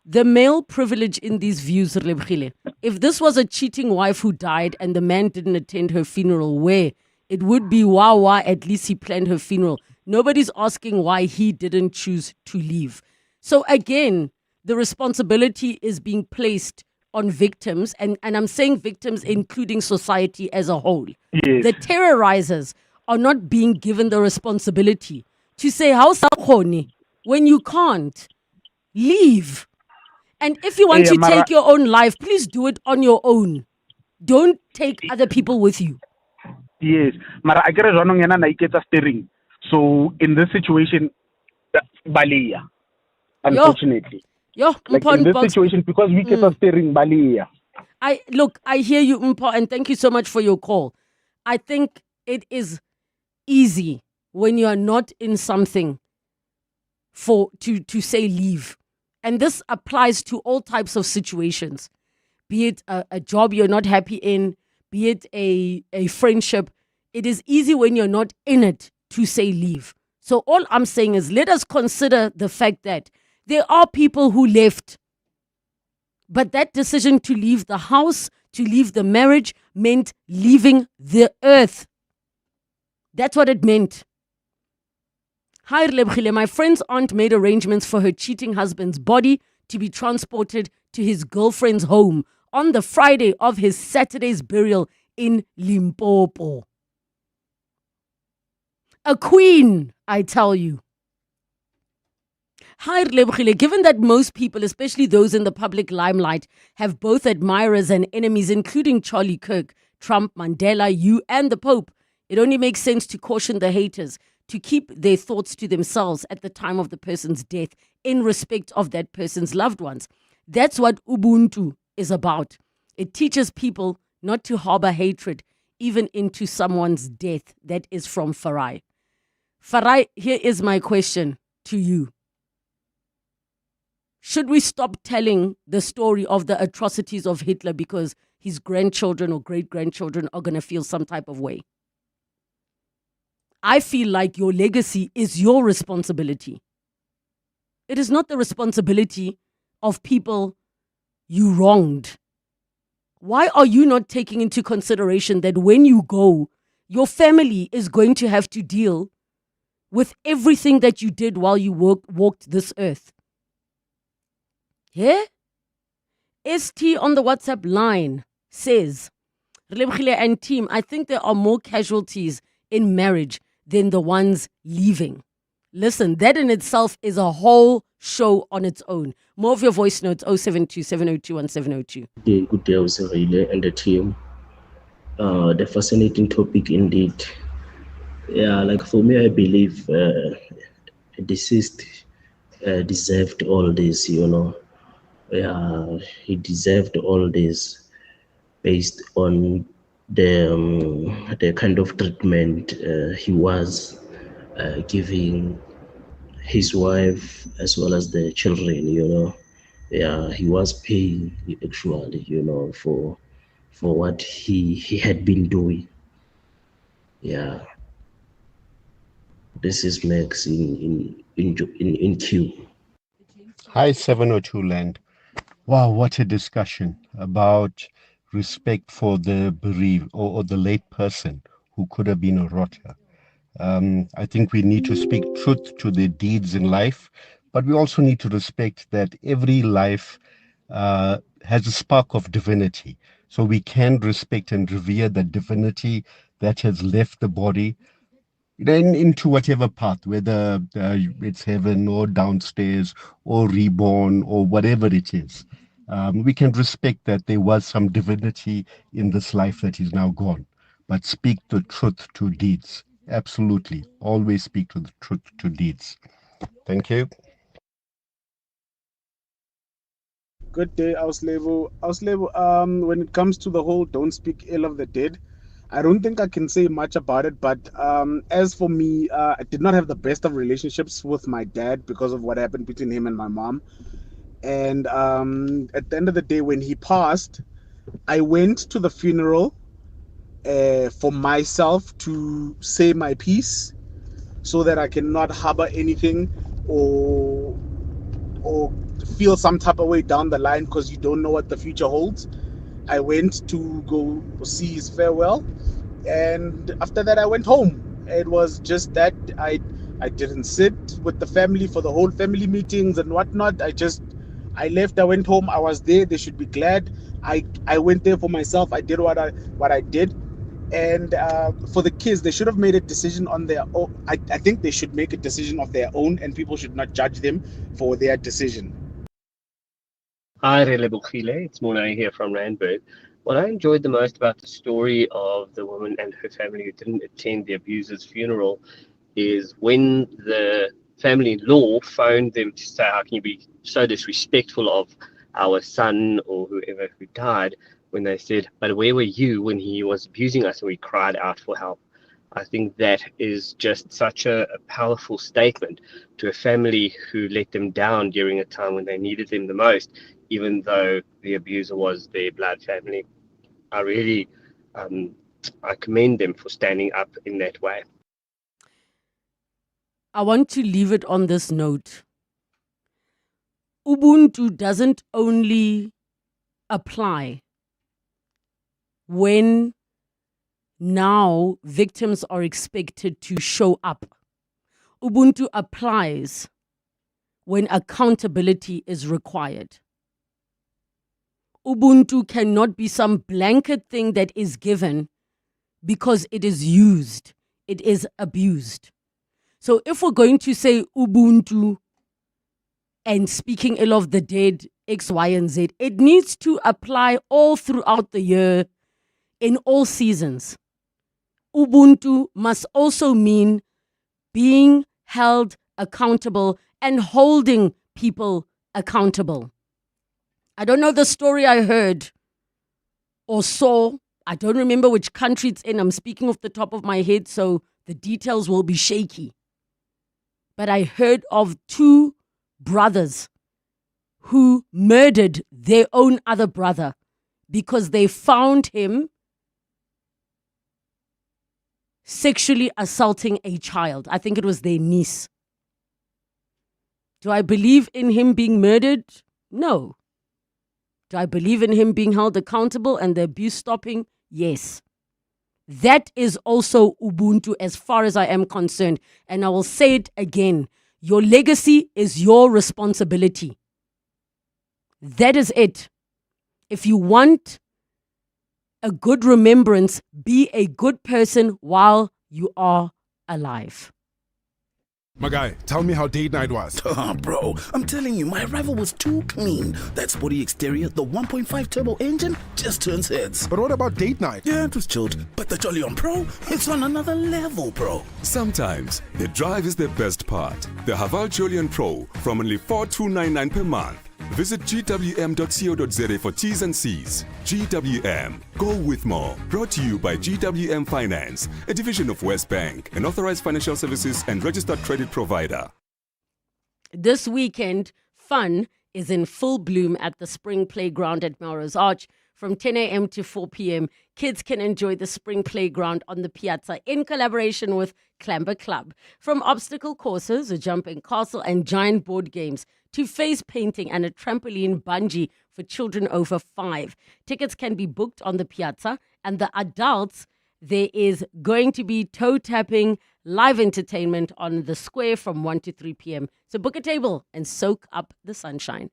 the male privilege in these views, Relebogile. If this was a cheating wife who died and the man didn't attend her funeral, where it would be wah, at least he planned her funeral. Nobody's asking why he didn't choose to leave. So again, the responsibility is being placed on victims, and I'm saying victims including society as a whole. Yes. The terrorizers are not being given the responsibility to say, how Sakhoni, when you can't, leave. And if you want to take your own life, please do it on your own. Don't take other people with you. Yes, mara I get a steering. So in this situation, Balia, unfortunately. Like in this situation, because we get a steering, Balia. I hear you, Mpo, and thank you so much for your call. I think it is easy when you are not in something to say leave. And this applies to all types of situations, be it a job you're not happy in, be it a friendship. It is easy when you're not in it to say leave. So all I'm saying is let us consider the fact that there are people who left, but that decision to leave the house, to leave the marriage, meant leaving the earth. That's what it meant. Hi, Relebogile. My friend's aunt made arrangements for her cheating husband's body to be transported to his girlfriend's home on the Friday of his Saturday's burial in Limpopo. A queen, I tell you. Hi, Relebogile. Given that most people, especially those in the public limelight, have both admirers and enemies, including Charlie Kirk, Trump, Mandela, you, and the Pope, it only makes sense to caution the haters to keep their thoughts to themselves at the time of the person's death in respect of that person's loved ones. That's what Ubuntu is about. It teaches people not to harbor hatred even into someone's death. That is from Farai. Farai, here is my question to you. Should we stop telling the story of the atrocities of Hitler because his grandchildren or great-grandchildren are going to feel some type of way? I feel like your legacy is your responsibility. It is not the responsibility of people you wronged. Why are you not taking into consideration that when you go, your family is going to have to deal with everything that you did while you walked this earth? Yeah? ST on the WhatsApp line says, Relebogile and team, I think there are more casualties in marriage than the ones leaving. Listen, that in itself is a whole show on its own. More of your voice notes, 072 702 1702. Good day, Relay and the team. The fascinating topic indeed. Yeah, like for me, I believe deceased deserved all this, Yeah, he deserved all this based on the kind of treatment he was giving his wife as well as the children, Yeah, he was paying actually, for what he had been doing. Yeah. This is Max in Q. Hi, 702 Land. Wow, what a discussion about respect for the bereaved or the late person who could have been a rotter. I think we need to speak truth to their deeds in life, but we also need to respect that every life has a spark of divinity. So we can respect and revere the divinity that has left the body into whatever path, whether it's heaven or downstairs or reborn or whatever it is. We can respect that there was some divinity in this life that is now gone. but speak the truth to deeds. Absolutely. Always speak to the truth to deeds. Thank you. Good day, Auslebo. Auslebo, when it comes to the whole don't speak ill of the dead, I don't think I can say much about it. But as for me, I did not have the best of relationships with my dad because of what happened between him and my mom. And at the end of the day, when he passed, I went to the funeral for myself to say my piece so that I cannot harbor anything or feel some type of way down the line because you don't know what the future holds. I went to go see his farewell, and after that I went home. It was just that I didn't sit with the family for the whole family meetings and whatnot. I left, I went home, I was there, they should be glad. I went there for myself, I did what I did. And for the kids, they should have made a decision on their own. I think they should make a decision of their own, and people should not judge them for their decision. Hi, Relebogile. It's Mornay here from Randburg. What I enjoyed the most about the story of the woman and her family who didn't attend the abuser's funeral is when the family-in-law phoned them to say, how can you be so disrespectful of our son or whoever who died, when they said, but where were you when he was abusing us and we cried out for help? I think that is just such a powerful statement to a family who let them down during a time when they needed them the most, even though the abuser was their blood family. I really I commend them for standing up in that way. I want to leave it on this note. Ubuntu doesn't only apply when now victims are expected to show up. Ubuntu applies when accountability is required. Ubuntu cannot be some blanket thing that is given because it is used, it is abused. So if we're going to say Ubuntu and speaking ill of the dead, X, Y, and Z, it needs to apply all throughout the year in all seasons. Ubuntu must also mean being held accountable and holding people accountable. I don't know the story I heard or saw. I don't remember which country it's in. I'm speaking off the top of my head, so the details will be shaky. But I heard of two brothers who murdered their own other brother because they found him sexually assaulting a child. I think it was their niece. Do I believe in him being murdered? No. Do I believe in him being held accountable and the abuse stopping? Yes. That is also Ubuntu as far as I am concerned. And I will say it again. Your legacy is your responsibility. That is it. If you want a good remembrance, be a good person while you are alive. My guy, tell me how date night was. Bro, I'm telling you, my arrival was too clean. That sporty exterior, the 1.5 turbo engine, just turns heads. But what about date night? Yeah, it was chilled. But the Jolly on Pro, it's on another level, bro. Sometimes the drive is the best part. The Haval Jolion Pro from only $4,299 per month. Visit gwm.co.za for T's and C's. GWM. Go with more. Brought to you by GWM Finance, a division of West Bank, an authorized financial services and registered credit provider. This weekend, fun is in full bloom at the Spring Playground at Melrose Arch. From 10 a.m. to 4 p.m., kids can enjoy the Spring Playground on the piazza in collaboration with Clamber Club. From obstacle courses, a jumping castle, and giant board games, to face painting and a trampoline bungee for children over 5. Tickets can be booked on the piazza, and the adults, there is going to be toe tapping, live entertainment on the square from 1 to 3 p.m. So book a table and soak up the sunshine.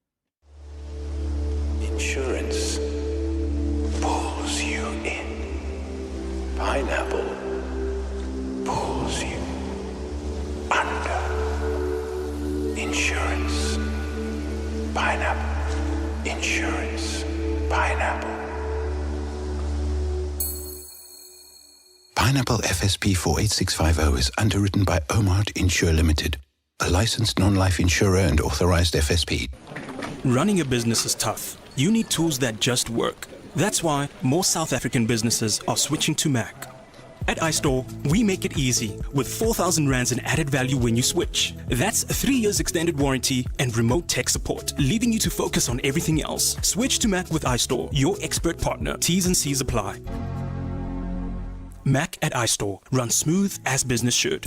Insurance pulls you in. Pineapple pulls you under. Insurance. Pineapple. Insurance. Pineapple. Pineapple FSP 48650 is underwritten by Omart Insure Limited, a licensed non-life insurer and authorized FSP. Running a business is tough. You need tools that just work. That's why more South African businesses are switching to Mac. At iStore, we make it easy with 4,000 rands in added value when you switch. That's 3 years extended warranty and remote tech support, leaving you to focus on everything else. Switch to Mac with iStore, your expert partner. T's and C's apply. Mac at iStore. Run smooth as business should.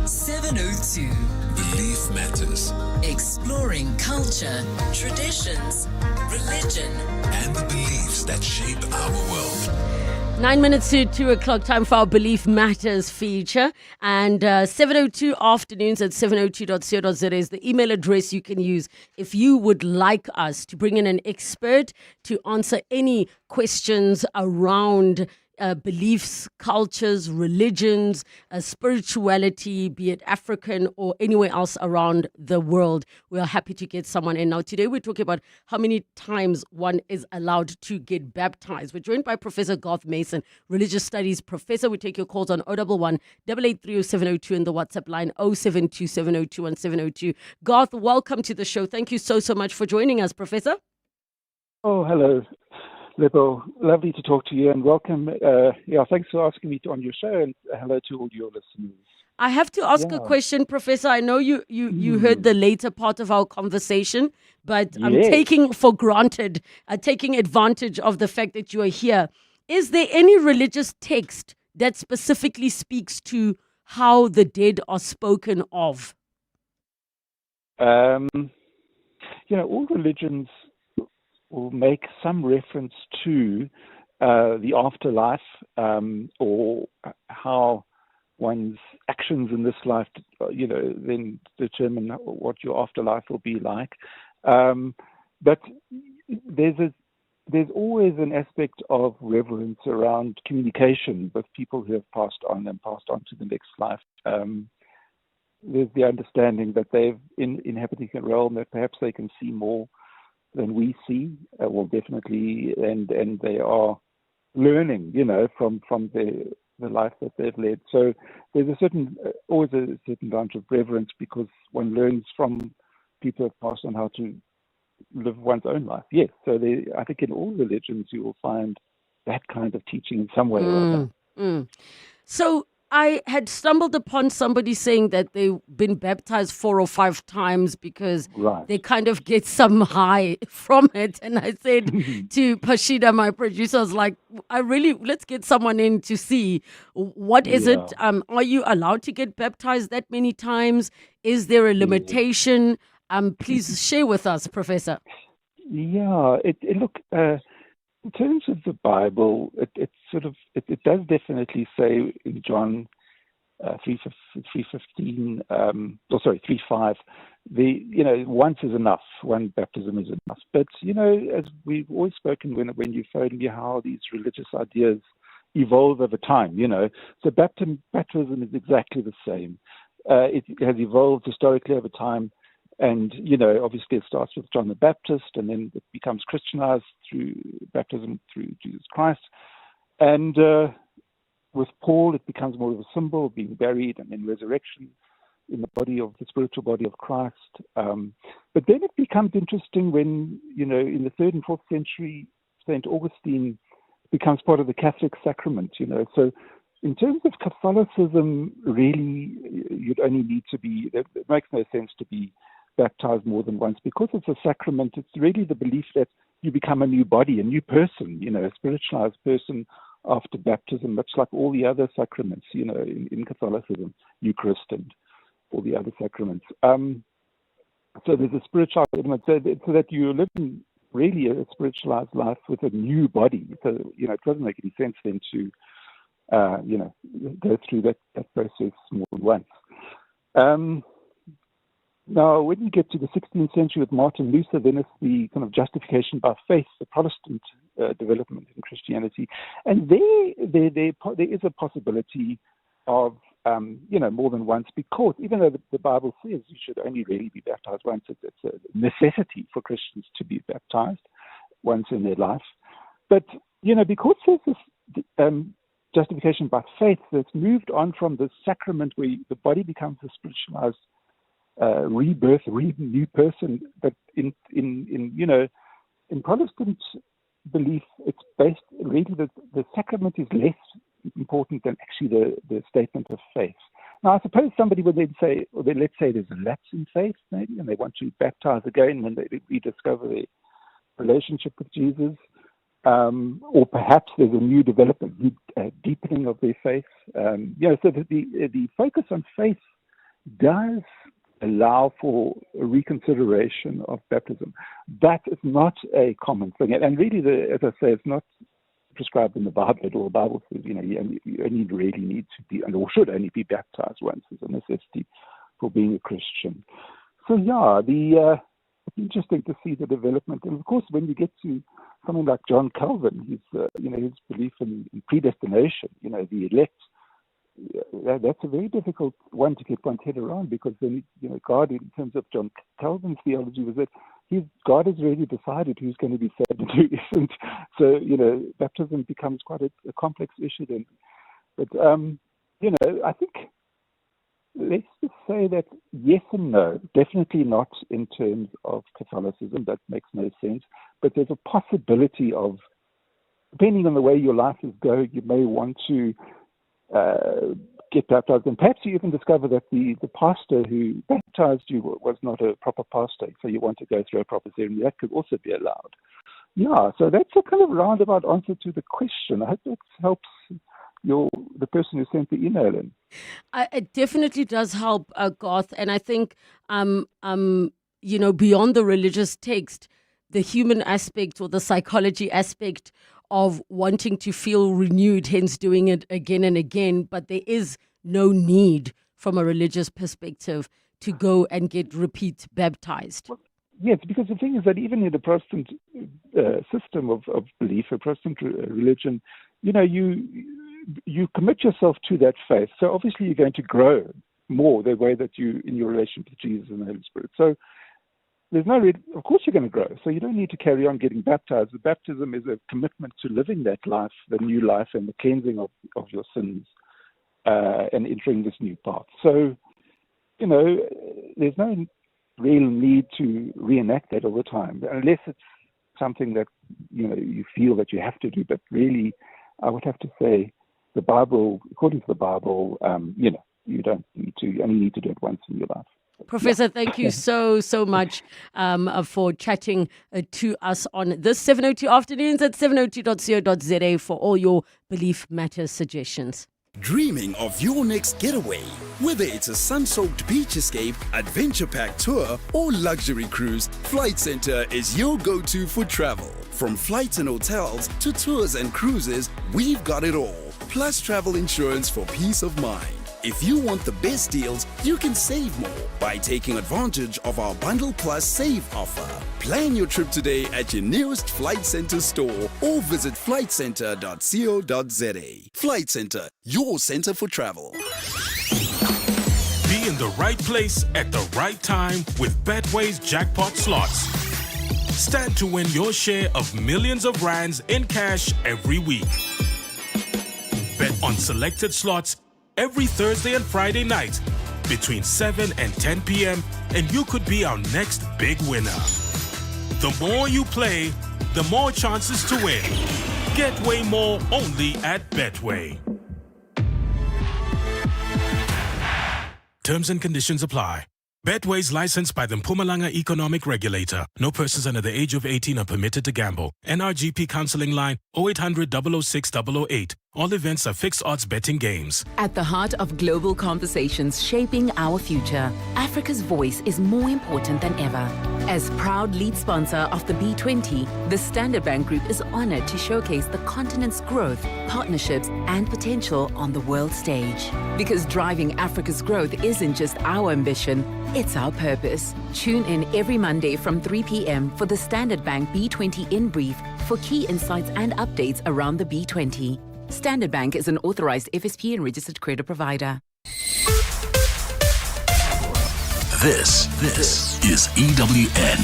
702. Belief matters. Exploring culture, traditions, religion, and the beliefs that shape our world. 9 minutes to 2 o'clock, time for our Belief Matters feature. And 702 afternoons at 702.co.za is the email address you can use if you would like us to bring in an expert to answer any questions around beliefs, cultures, religions, spirituality, be it African or anywhere else around the world. We are happy to get someone in. Now, today we're talking about how many times one is allowed to get baptized. We're joined by Professor Garth Mason, religious studies professor. We take your calls on 011 883 702 and the WhatsApp line 072 702 1702. Garth, welcome to the show. Thank you so much for joining us, Professor. Oh, hello. Lebo, lovely to talk to you and welcome. Thanks for asking me on your show and hello to all your listeners. I have to ask a question, Professor. I know you heard the later part of our conversation, but I'm taking advantage of the fact that you are here. Is there any religious text that specifically speaks to how the dead are spoken of? All religions will make some reference to the afterlife or how one's actions in this life, then determine what your afterlife will be like. But there's always an aspect of reverence around communication with people who have passed on to the next life. There's the understanding that they've inhabiting a realm that perhaps they can see more than we see, definitely, and they are learning, from the life that they've led. So there's always a certain amount of reverence because one learns from people who have passed on how to live one's own life. Yes, so I think in all religions you will find that kind of teaching in some way or other. So I had stumbled upon somebody saying that they've been baptized 4 or 5 times because they kind of get some high from it. And I said to Pashida, my producer, I was like, let's get someone in to see what is it. Are you allowed to get baptized that many times? Is there a limitation? Please share with us, Professor. Yeah, in terms of the Bible, it does definitely say in John 3:15, 3:5, once is enough, one baptism is enough. But as we've always spoken when you phoned me, how these religious ideas evolve over time. So baptism is exactly the same. It has evolved historically over time. And, obviously it starts with John the Baptist and then it becomes Christianized through baptism through Jesus Christ. And with Paul, it becomes more of a symbol of being buried and then resurrection in the spiritual body of Christ. But then it becomes interesting when, in the 3rd and 4th century, St. Augustine becomes part of the Catholic sacrament, So in terms of Catholicism, really, you'd only need to it makes no sense to be baptized more than once because it's a sacrament. It's really the belief that you become a new body, a new person, a spiritualized person after baptism, much like all the other sacraments, in Catholicism, Eucharist and all the other sacraments. So there's a spiritual element, so that you're living really a spiritualized life with a new body. So, it doesn't make any sense then to, go through that process more than once. Now, when you get to the 16th century with Martin Luther, then it's the kind of justification by faith, the Protestant development in Christianity. And there is a possibility of, more than once, because even though the Bible says you should only really be baptized once, it's a necessity for Christians to be baptized once in their life. But, because there's this justification by faith that's moved on from the sacrament where the body becomes a spiritualized rebirth, new person. But in Protestant belief, it's based really that the sacrament is less important than actually the statement of faith. Now, I suppose somebody would then say, let's say there's a lapse in faith, maybe, and they want to baptize again when they rediscover their relationship with Jesus, or perhaps there's a new development, deepening of their faith. So the focus on faith does allow for a reconsideration of baptism. That is not a common thing, and really, as I say, it's not prescribed in the Bible at all. The Bible says, you only really need to be, or should only be baptized once as a necessity for being a Christian. So it's interesting to see the development. And of course, when you get to someone like John Calvin, his belief in predestination, the elect, that's a very difficult one to get one's head around, because then, God, in terms of John Calvin's theology, was that God has already decided who's going to be saved and who isn't. So, baptism becomes quite a complex issue then. But, I think, let's just say that yes and no, definitely not in terms of Catholicism. That makes no sense. But there's a possibility of, depending on the way your life is going, you may want to get baptized, and perhaps you even discover that the pastor who baptized you was not a proper pastor, so you want to go through a proper ceremony. That could also be allowed. Yeah, so that's a kind of roundabout answer to the question. I hope that helps the person who sent the email in. It definitely does help, Garth, and I think beyond the religious text, the human aspect or the psychology aspect of wanting to feel renewed, hence doing it again and again. But there is no need from a religious perspective to go and get repeat baptized. Yes, because the thing is that even in the Protestant system of belief, a Protestant religion, you commit yourself to that faith. So obviously you're going to grow more the way that you, in your relationship with Jesus and the Holy Spirit. So there's no reason, of course you're going to grow. So you don't need to carry on getting baptized. The baptism is a commitment to living that life, the new life, and the cleansing of your sins, and entering this new path. So, there's no real need to reenact that all the time, unless it's something that, you feel that you have to do. But really, I would have to say, the Bible, according to the Bible, you don't need to. You only need to do it once in your life. Professor, thank you so much for chatting to us on this 702 Afternoons at 702.co.za for all your Belief Matters suggestions. Dreaming of your next getaway? Whether it's a sun-soaked beach escape, adventure-packed tour, or luxury cruise, Flight Center is your go-to for travel. From flights and hotels to tours and cruises, we've got it all. Plus travel insurance for peace of mind. If you want the best deals, you can save more by taking advantage of our Bundle Plus Save offer. Plan your trip today at your nearest Flight Center store or visit flightcenter.co.za. Flight Center, your center for travel. Be in the right place at the right time with Betway's jackpot slots. Stand to win your share of millions of rands in cash every week. Bet on selected slots every Thursday and Friday night between 7 and 10 p.m. and you could be our next big winner. The more you play, the more chances to win. Get way more only at Betway. Terms and conditions apply. Betway is licensed by the Mpumalanga Economic Regulator. No persons under the age of 18 are permitted to gamble. NRGP counseling line 0800 006 008. All events are fixed odds betting games. At the heart of global conversations shaping our future, Africa's voice is more important than ever. As proud lead sponsor of the B20, the Standard Bank Group is honored to showcase the continent's growth, partnerships, and potential on the world stage. Because driving Africa's growth isn't just our ambition, it's our purpose. Tune in every Monday from 3 p.m. for the Standard Bank B20 in brief for key insights and updates around the B20. Standard Bank is an authorized FSP and registered credit provider. This is EWN.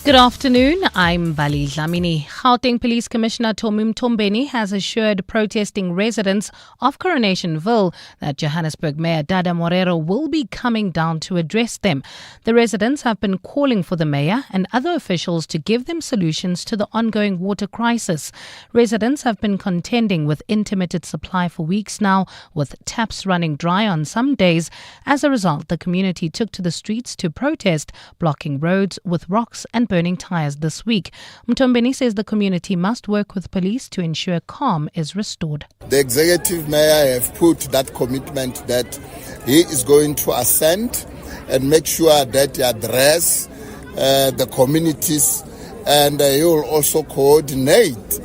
Good afternoon. I'm Bali Dlamini. Gauteng Police Commissioner Tomim Tombeni has assured protesting residents of Coronationville that Johannesburg Mayor Dada Morero will be coming down to address them. The residents have been calling for the mayor and other officials to give them solutions to the ongoing water crisis. Residents have been contending with intermittent supply for weeks now, with taps running dry on some days. As a result, the community took to the streets to protest, blocking roads with rocks and burning tires this week. Mtombeni says the community must work with police to ensure calm is restored. The executive mayor have put that commitment that he is going to ascend and make sure that he address the communities, and he will also coordinate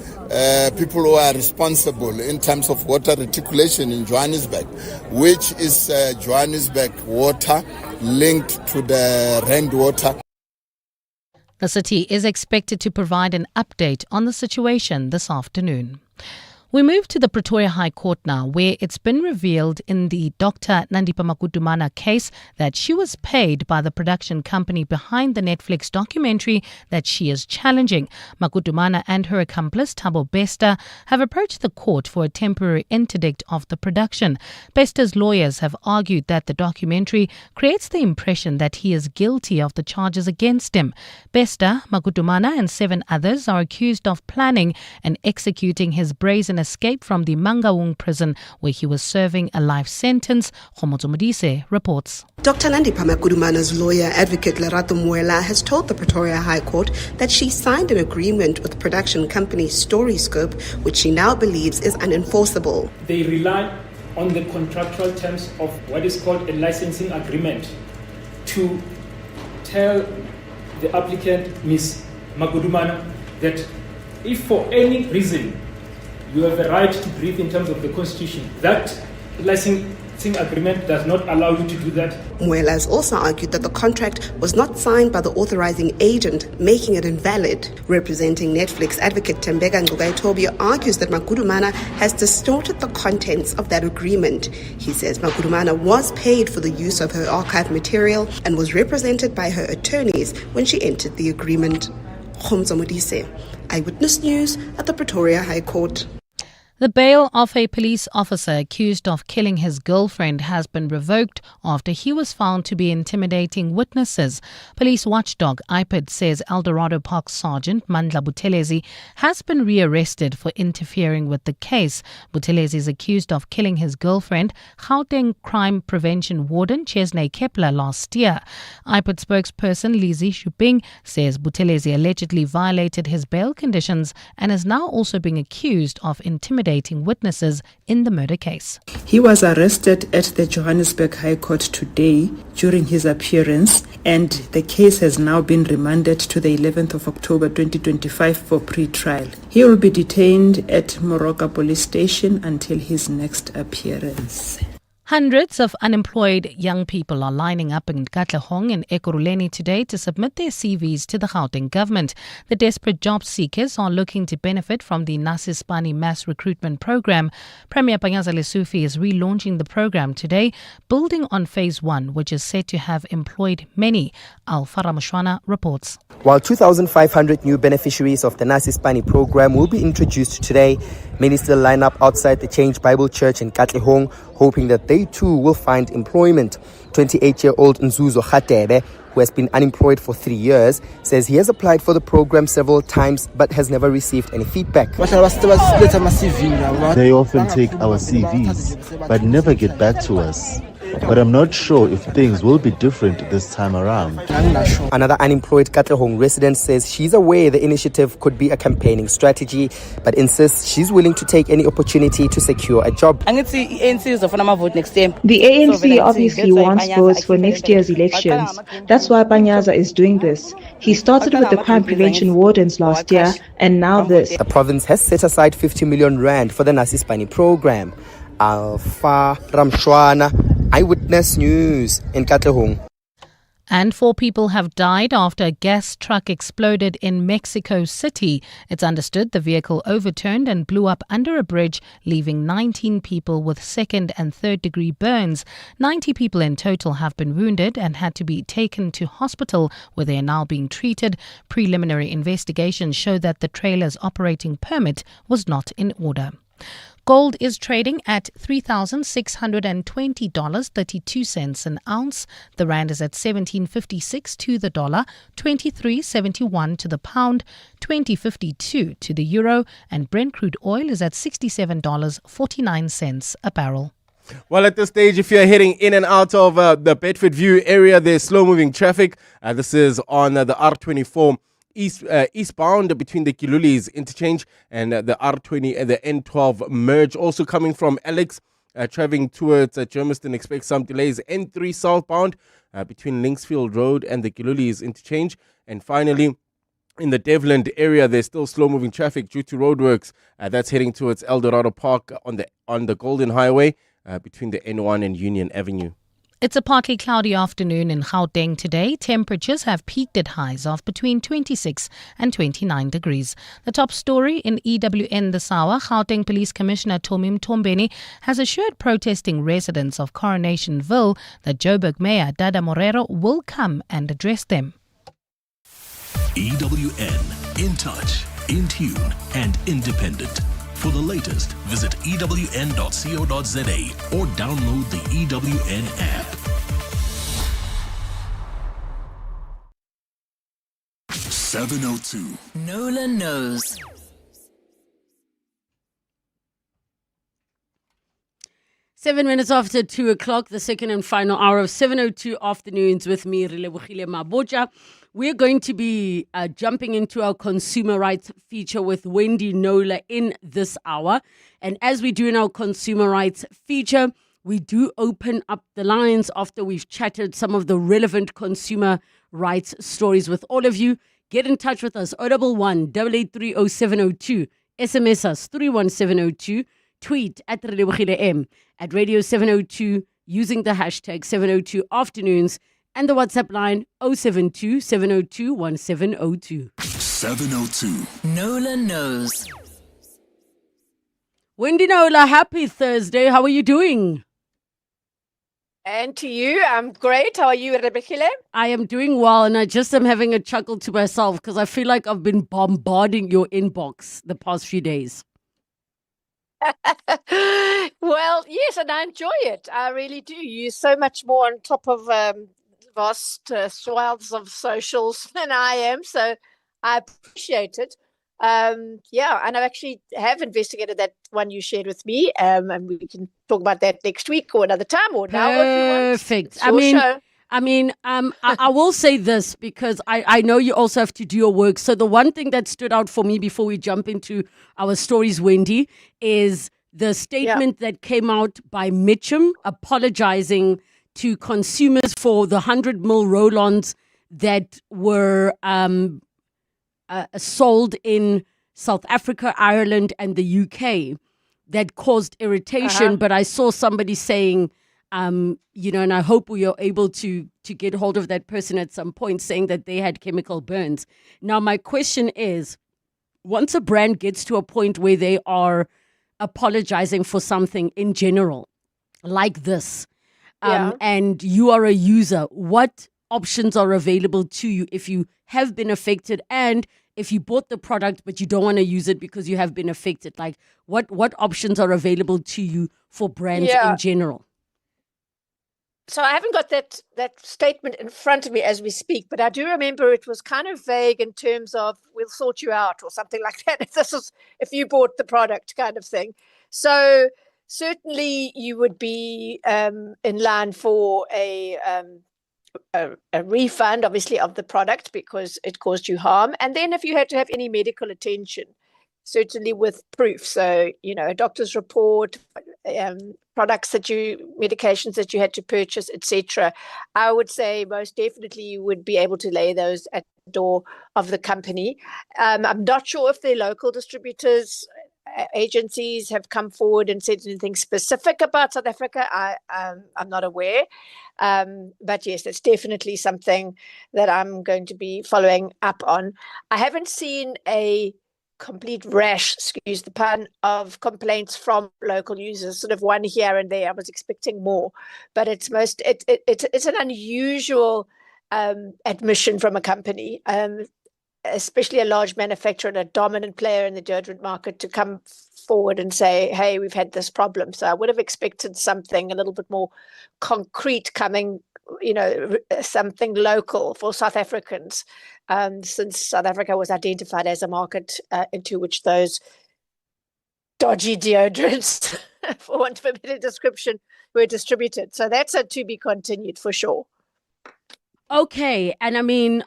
people who are responsible in terms of water reticulation in Johannesburg, which is Johannesburg water linked to the Rand water. The city is expected to provide an update on the situation this afternoon. We move to the Pretoria High Court now, where it's been revealed in the Dr. Nandipha Makudumana case that she was paid by the production company behind the Netflix documentary that she is challenging. Makudumana and her accomplice, Thabo Bester, have approached the court for a temporary interdict of the production. Bester's lawyers have argued that the documentary creates the impression that he is guilty of the charges against him. Bester, Makudumana and 7 others are accused of planning and executing his brazen escape from the Mangaung prison where he was serving a life sentence. Khomotso Modise reports. Dr. Nandipha Makudumana's lawyer, advocate Lerato Muela, has told the Pretoria High Court that she signed an agreement with production company Storyscope, which she now believes is unenforceable. They rely on the contractual terms of what is called a licensing agreement to tell the applicant, Ms. Makudumana, that if for any reason you have a right to breathe in terms of the Constitution, that licensing agreement does not allow you to do that. Muela has also argued that the contract was not signed by the authorizing agent, making it invalid. Representing Netflix advocate Tembeka Ngcukaitobia argues that Makudumana has distorted the contents of that agreement. He says Makudumana was paid for the use of her archive material and was represented by her attorneys when she entered the agreement. Khomotso Modise, Eyewitness News at the Pretoria High Court. The bail of a police officer accused of killing his girlfriend has been revoked after he was found to be intimidating witnesses. Police watchdog IPID says Eldorado Park Sergeant Mandla Buthelezi has been rearrested for interfering with the case. Buthelezi is accused of killing his girlfriend, Gauteng Crime Prevention Warden Chesney Kepler, last year. IPID spokesperson Lizzie Shuping says Buthelezi allegedly violated his bail conditions and is now also being accused of intimidating witnesses in the murder case. He was arrested at the Johannesburg High Court today during his appearance, and the case has now been remanded to the 11th of October 2025 for pre-trial. He will be detained at Moroka Police Station until his next appearance. Hundreds of unemployed young people are lining up in Katlehong and Ekurhuleni today to submit their CVs to the Gauteng government. The desperate job seekers are looking to benefit from the Nasispani mass recruitment program. Premier Panyaza Lesufi is relaunching the program today, building on phase 1, which is said to have employed many. Alfara Mushwana reports. While 2,500 new beneficiaries of the Nasispani program will be introduced today, many still line up outside the Change Bible Church in Katlehong, hoping that they too will find employment. 28-year-old Nzuzo Khatebe, who has been unemployed for 3 years, says he has applied for the program several times but has never received any feedback. They often take our CVs but never get back to us. But I'm not sure if things will be different this time around. Another unemployed Katlehong resident says she's aware the initiative could be a campaigning strategy, but insists she's willing to take any opportunity to secure a job. The ANC obviously wants votes for next year's elections. That's why Panyaza is doing this. He started with the crime prevention wardens last year, and now this. The province has set aside 50 million rand for the Nasispani program. Alfa Ramshwana, Eyewitness News in Katlehong. And 4 people have died after a gas truck exploded in Mexico City. It's understood the vehicle overturned and blew up under a bridge, leaving 19 people with second and third degree burns. 90 people in total have been wounded and had to be taken to hospital, where they are now being treated. Preliminary investigations show that the trailer's operating permit was not in order. Gold is trading at $3,620.32 an ounce. The rand is at 17.56 to the dollar, 23.71 to the pound, 20.52 to the euro, and Brent crude oil is at $67.49 a barrel. Well, at this stage, if you're heading in and out of the Bedford View area, there's slow-moving traffic. This is on the R24 eastbound between the Kilulis interchange and the R20 and the N12 merge. Also coming from Alex, traveling towards Germiston, expect some delays. N3 southbound between Linksfield Road and the Kilulis interchange. And finally, in the Devland area, there's still slow-moving traffic due to roadworks. That's heading towards El Dorado Park on the Golden Highway between the N1 and Union Avenue. It's a partly cloudy afternoon in Gauteng today. Temperatures have peaked at highs of between 26 and 29 degrees. The top story in EWN this hour, Gauteng Police Commissioner Tomim Tombeni has assured protesting residents of Coronationville that Joburg Mayor Dada Morero will come and address them. EWN, in touch, in tune, and independent. For the latest, visit ewn.co.za or download the EWN app. .702 Nola knows. Seven minutes after 2 o'clock, the second and final hour of 702 Afternoons with me, Relebogile Mabotja. We're going to be jumping into our consumer rights feature with Wendy Nola in this hour. And as we do in our consumer rights feature, we do open up the lines after we've chatted some of the relevant consumer rights stories with all of you. Get in touch with us, 011 883 0702, SMS us 31702, tweet at Relebogile M, at Radio 702 using the hashtag 702 Afternoons, and the WhatsApp line 072 702 1702. 702 Nola knows. Wendy Nola, happy Thursday. How are you doing? And to you, I'm great. How are you, Relebogile? I am doing well, and I just am having a chuckle to myself because I feel like I've been bombarding your inbox the past few days. Well, yes, and I enjoy it. I really do. You're so much more on top of vast swaths of socials than I am, so I appreciate it. Yeah, and I actually have investigated that one you shared with me, and we can talk about that next week or another time or now if you want. Perfect. I will say this because I know you also have to do your work. So the one thing that stood out for me before we jump into our stories, Wendy, is the statement that came out by Mitchum apologizing to consumers for the 100 ml roll-ons that were sold in South Africa, Ireland, and the UK that caused irritation. But I saw somebody saying, and I hope we are able to get hold of that person at some point, saying that they had chemical burns. Now, my question is, once a brand gets to a point where they are apologizing for something in general, like this, and you are a user, what options are available to you if you have been affected and if you bought the product but you don't want to use it because you have been affected? Like, what options are available to you for brands in general? So I haven't got that statement in front of me as we speak, but I do remember it was kind of vague in terms of we'll sort you out or something like that if you bought the product kind of thing. So certainly you would be in line for a refund, obviously, of the product because it caused you harm. And then if you had to have any medical attention, certainly with proof. So, a doctor's report, medications that you had to purchase, etc. I would say most definitely you would be able to lay those at the door of the company. I'm not sure if they're local distributors agencies have come forward and said anything specific about South Africa. I'm not aware. But yes, it's definitely something that I'm going to be following up on. I haven't seen a complete rash, excuse the pun, of complaints from local users, sort of one here and there. I was expecting more, but it's an unusual admission from a company, especially a large manufacturer and a dominant player in the deodorant market, to come forward and say, hey, we've had this problem. So I would have expected something a little bit more concrete coming, something local for South Africans, since South Africa was identified as a market into which those dodgy deodorants, for want of a better description, were distributed. So that's a to be continued for sure. Okay, and I mean,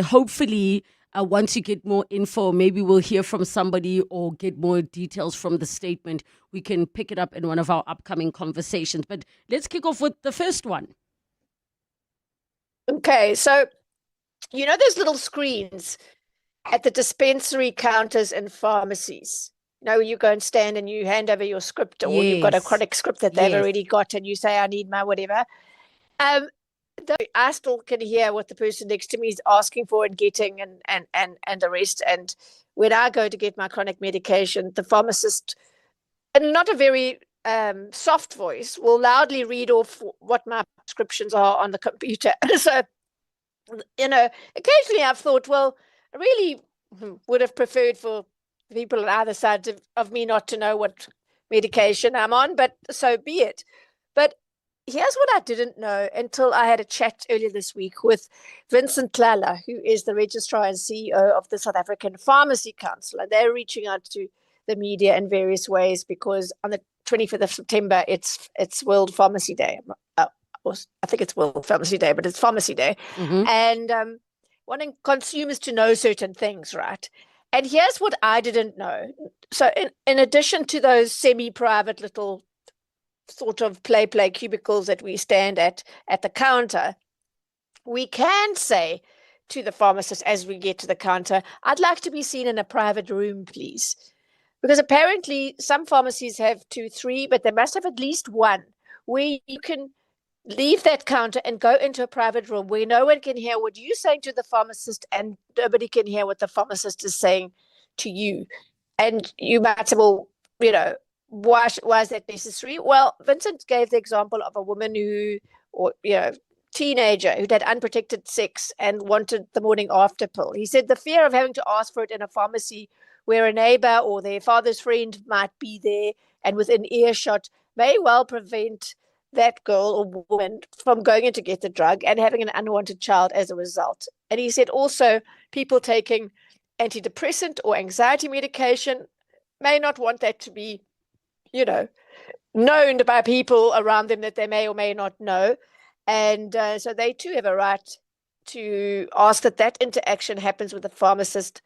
hopefully, once you get more info, maybe we'll hear from somebody or get more details from the statement. We can pick it up in one of our upcoming conversations. But let's kick off with the first one. Okay, so those little screens at the dispensary counters in pharmacies. You go and stand and you hand over your script, or you've got a chronic script that they've already got, and you say, I need my whatever. I still can hear what the person next to me is asking for and getting, and the rest. And when I go to get my chronic medication, the pharmacist, and not a very soft voice, will loudly read off what my prescriptions are on the computer. So, occasionally I've thought, well, I really would have preferred for people on either side of me not to know what medication I'm on, but so be it. But here's what I didn't know until I had a chat earlier this week with Vincent Tlala, who is the Registrar and CEO of the South African Pharmacy Council. And they're reaching out to the media in various ways because on the 25th of September, it's World Pharmacy Day. I think it's World Pharmacy Day, but it's Pharmacy Day. Mm-hmm. And wanting consumers to know certain things, right? And here's what I didn't know. So in addition to those semi-private little sort of play cubicles that we stand at the counter, we can say to the pharmacist as we get to the counter, I'd like to be seen in a private room, please. Because apparently some pharmacies have 2, 3, but they must have at least one where you can leave that counter and go into a private room where no one can hear what you're saying to the pharmacist and nobody can hear what the pharmacist is saying to you. And you might say, well, why is that necessary? Well, Vincent gave the example of a woman teenager who'd had unprotected sex and wanted the morning after pill. He said the fear of having to ask for it in a pharmacy where a neighbor or their father's friend might be there and within earshot may well prevent that girl or woman from going in to get the drug and having an unwanted child as a result. And he said also people taking antidepressant or anxiety medication may not want that to be known by people around them that they may or may not know. And so they too have a right to ask that interaction happens with the pharmacist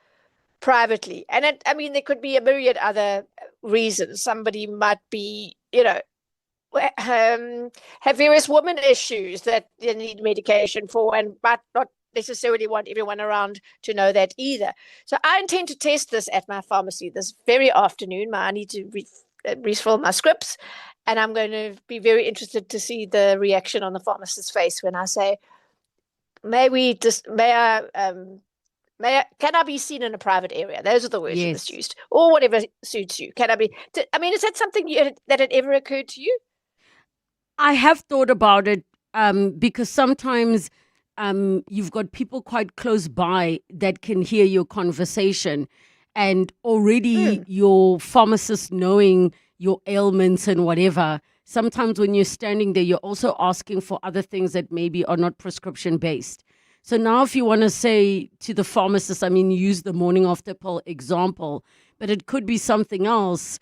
privately. And there could be a myriad other reasons. Somebody might be, have various women issues that they need medication for and might not necessarily want everyone around to know that either. So I intend to test this at my pharmacy this very afternoon. I need to refill my scripts, and I'm going to be very interested to see the reaction on the pharmacist's face when I say, can I be seen in a private area? Those are the words that's used, or whatever suits you. Can I be? Is that something that had ever occurred to you? I have thought about it because sometimes you've got people quite close by that can hear your conversation, and already your pharmacist knowing your ailments and whatever. Sometimes when you're standing there, you're also asking for other things that maybe are not prescription based. So now if you want to say to the pharmacist, use the morning after pill example, but it could be something else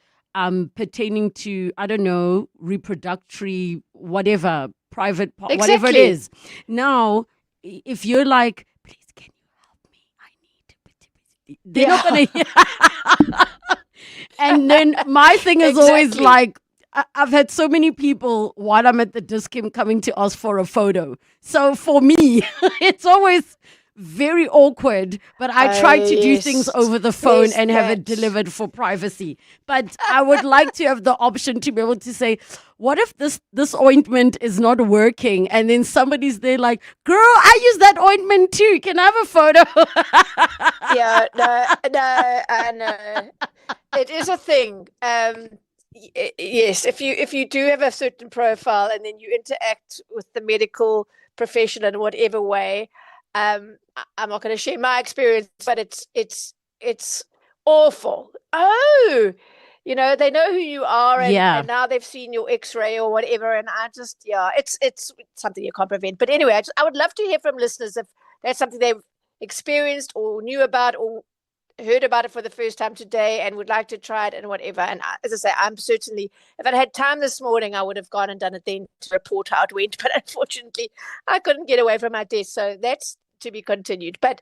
pertaining to, I don't know, reproductory, whatever, private, whatever it is. Now, if you're like, please, can you help me? I need to. They're not going to hear. And then my thing is always like, I've had so many people while I'm at the Dis-Chem coming to ask for a photo. So for me, it's always very awkward, but I try to do things Yes. over the phone Yes, and have it that. delivered for privacy. But I would like to have the option to be able to say, what if this ointment is not working? And then somebody's there like, girl, I use that ointment too. Can I have a photo? Yeah, I know. It is a thing. Yes, if you do have a certain profile and then you interact with the medical profession in whatever way, I'm not going to share my experience, but it's awful. Oh, they know who you are, and now they've seen your X-ray or whatever, and it's something you can't prevent. But anyway, I would love to hear from listeners if that's something they've experienced or knew about or heard about it for the first time today and would like to try it and whatever. And as I say, I'm certainly, if I'd had time this morning, I would have gone and done it then to report how it went. But unfortunately, I couldn't get away from my desk. So that's to be continued. But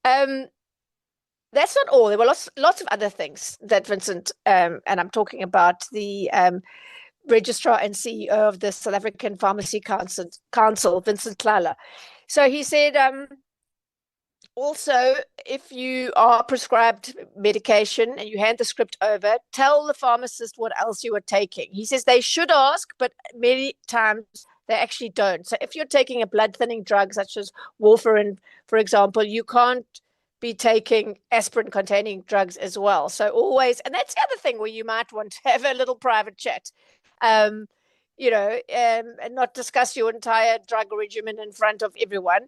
that's not all. There were lots of other things that Vincent, and I'm talking about the registrar and CEO of the South African Pharmacy Council, Vincent Klala. So he said, also, if you are prescribed medication and you hand the script over, tell the pharmacist what else you are taking. He says they should ask, but many times they actually don't. So if you're taking a blood thinning drug such as warfarin, for example, you can't be taking aspirin containing drugs as well. So always, and that's the other thing where you might want to have a little private chat. And not discuss your entire drug regimen in front of everyone.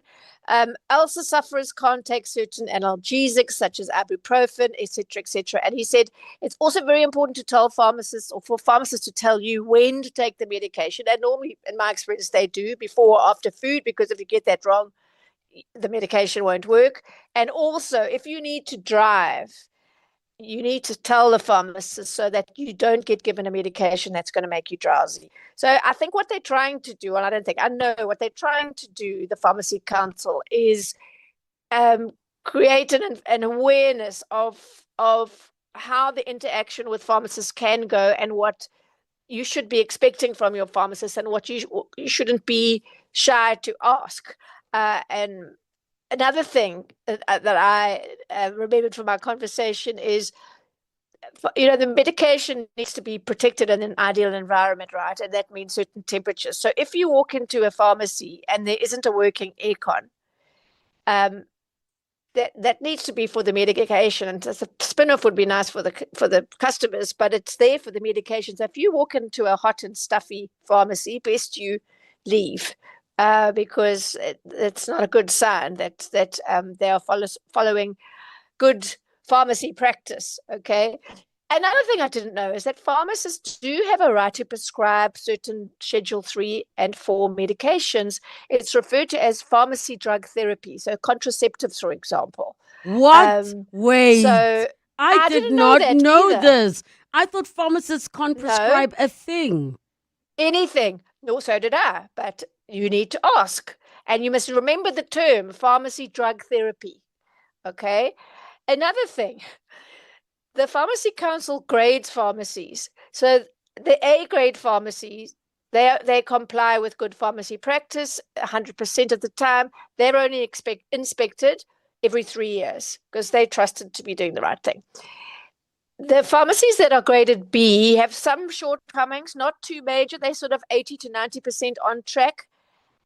Ulcer sufferers can't take certain analgesics such as ibuprofen, etc. And he said it's also very important to tell pharmacists or for pharmacists to tell you when to take the medication. And normally, in my experience, they do before or after food, because if you get that wrong, the medication won't work. And also, if you need to drive, you need to tell the pharmacist so that you don't get given a medication that's going to make you drowsy. So I think what they're trying to do, and I know what they're trying to do, the Pharmacy Council, is create an awareness of how the interaction with pharmacists can go and what you should be expecting from your pharmacist and what you shouldn't be shy to ask. And another thing that I remembered from our conversation is, the medication needs to be protected in an ideal environment, right? And that means certain temperatures. So if you walk into a pharmacy and there isn't a working aircon, that needs to be for the medication. And the spin-off would be nice for the customers, but it's there for the medication. So if you walk into a hot and stuffy pharmacy, best you leave. Because it's not a good sign that they are following good pharmacy practice. Okay. Another thing I didn't know is that pharmacists do have a right to prescribe certain Schedule 3 and 4 medications. It's referred to as pharmacy drug therapy, so contraceptives, for example. What? Wait. So I did not know this. I thought pharmacists can't prescribe a thing. Anything. No, so did I. But you need to ask. And you must remember the term pharmacy drug therapy. Okay. Another thing, the Pharmacy Council grades pharmacies. So the A-grade pharmacies, they comply with good pharmacy practice 100% of the time. They're only inspected every 3 years because they're trusted to be doing the right thing. The pharmacies that are graded B have some shortcomings, not too major. They're sort of 80 to 90% on track.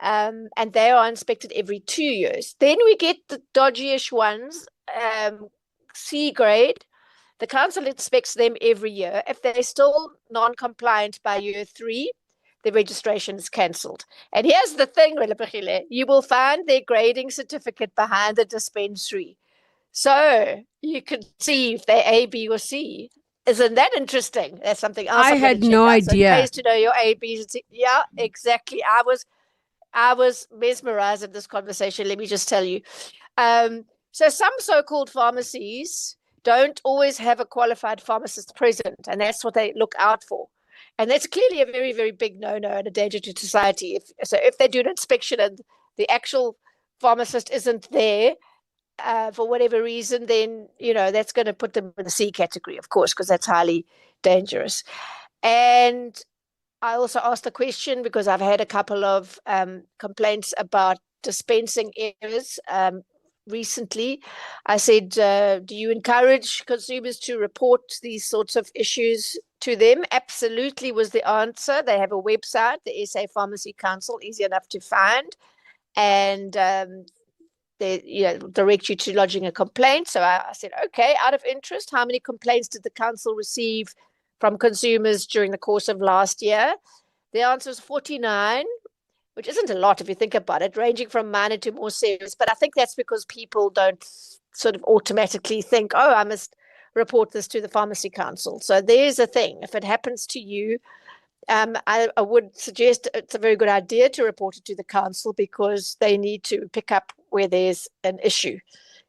And they are inspected every 2 years. Then we get the dodgy-ish ones, C grade. The council inspects them every year. If they're still non-compliant by year 3, the registration is cancelled. And here's the thing, Relebogile, you will find their grading certificate behind the dispensary. So you can see if they're A, B, or C. Isn't that interesting? That's something else. I had no idea. So it pays to know your A, B, C. Yeah, exactly. I was mesmerized at this conversation, let me just tell you. So some so-called pharmacies don't always have a qualified pharmacist present, and that's what they look out for. And that's clearly a very, very big no-no and a danger to society. If they do an inspection and the actual pharmacist isn't there for whatever reason, then, that's going to put them in the C category, of course, because that's highly dangerous. And I also asked a question because I've had a couple of complaints about dispensing errors recently. I said, do you encourage consumers to report these sorts of issues to them? Absolutely was the answer. They have a website, the SA Pharmacy Council, easy enough to find. And they direct you to lodging a complaint. So I said, okay, out of interest, how many complaints did the council receive from consumers during the course of last year? The answer is 49, which isn't a lot if you think about it, ranging from minor to more serious. But I think that's because people don't sort of automatically think, oh, I must report this to the pharmacy council. So there's a thing. If it happens to you, I would suggest it's a very good idea to report it to the council, because they need to pick up where there's an issue.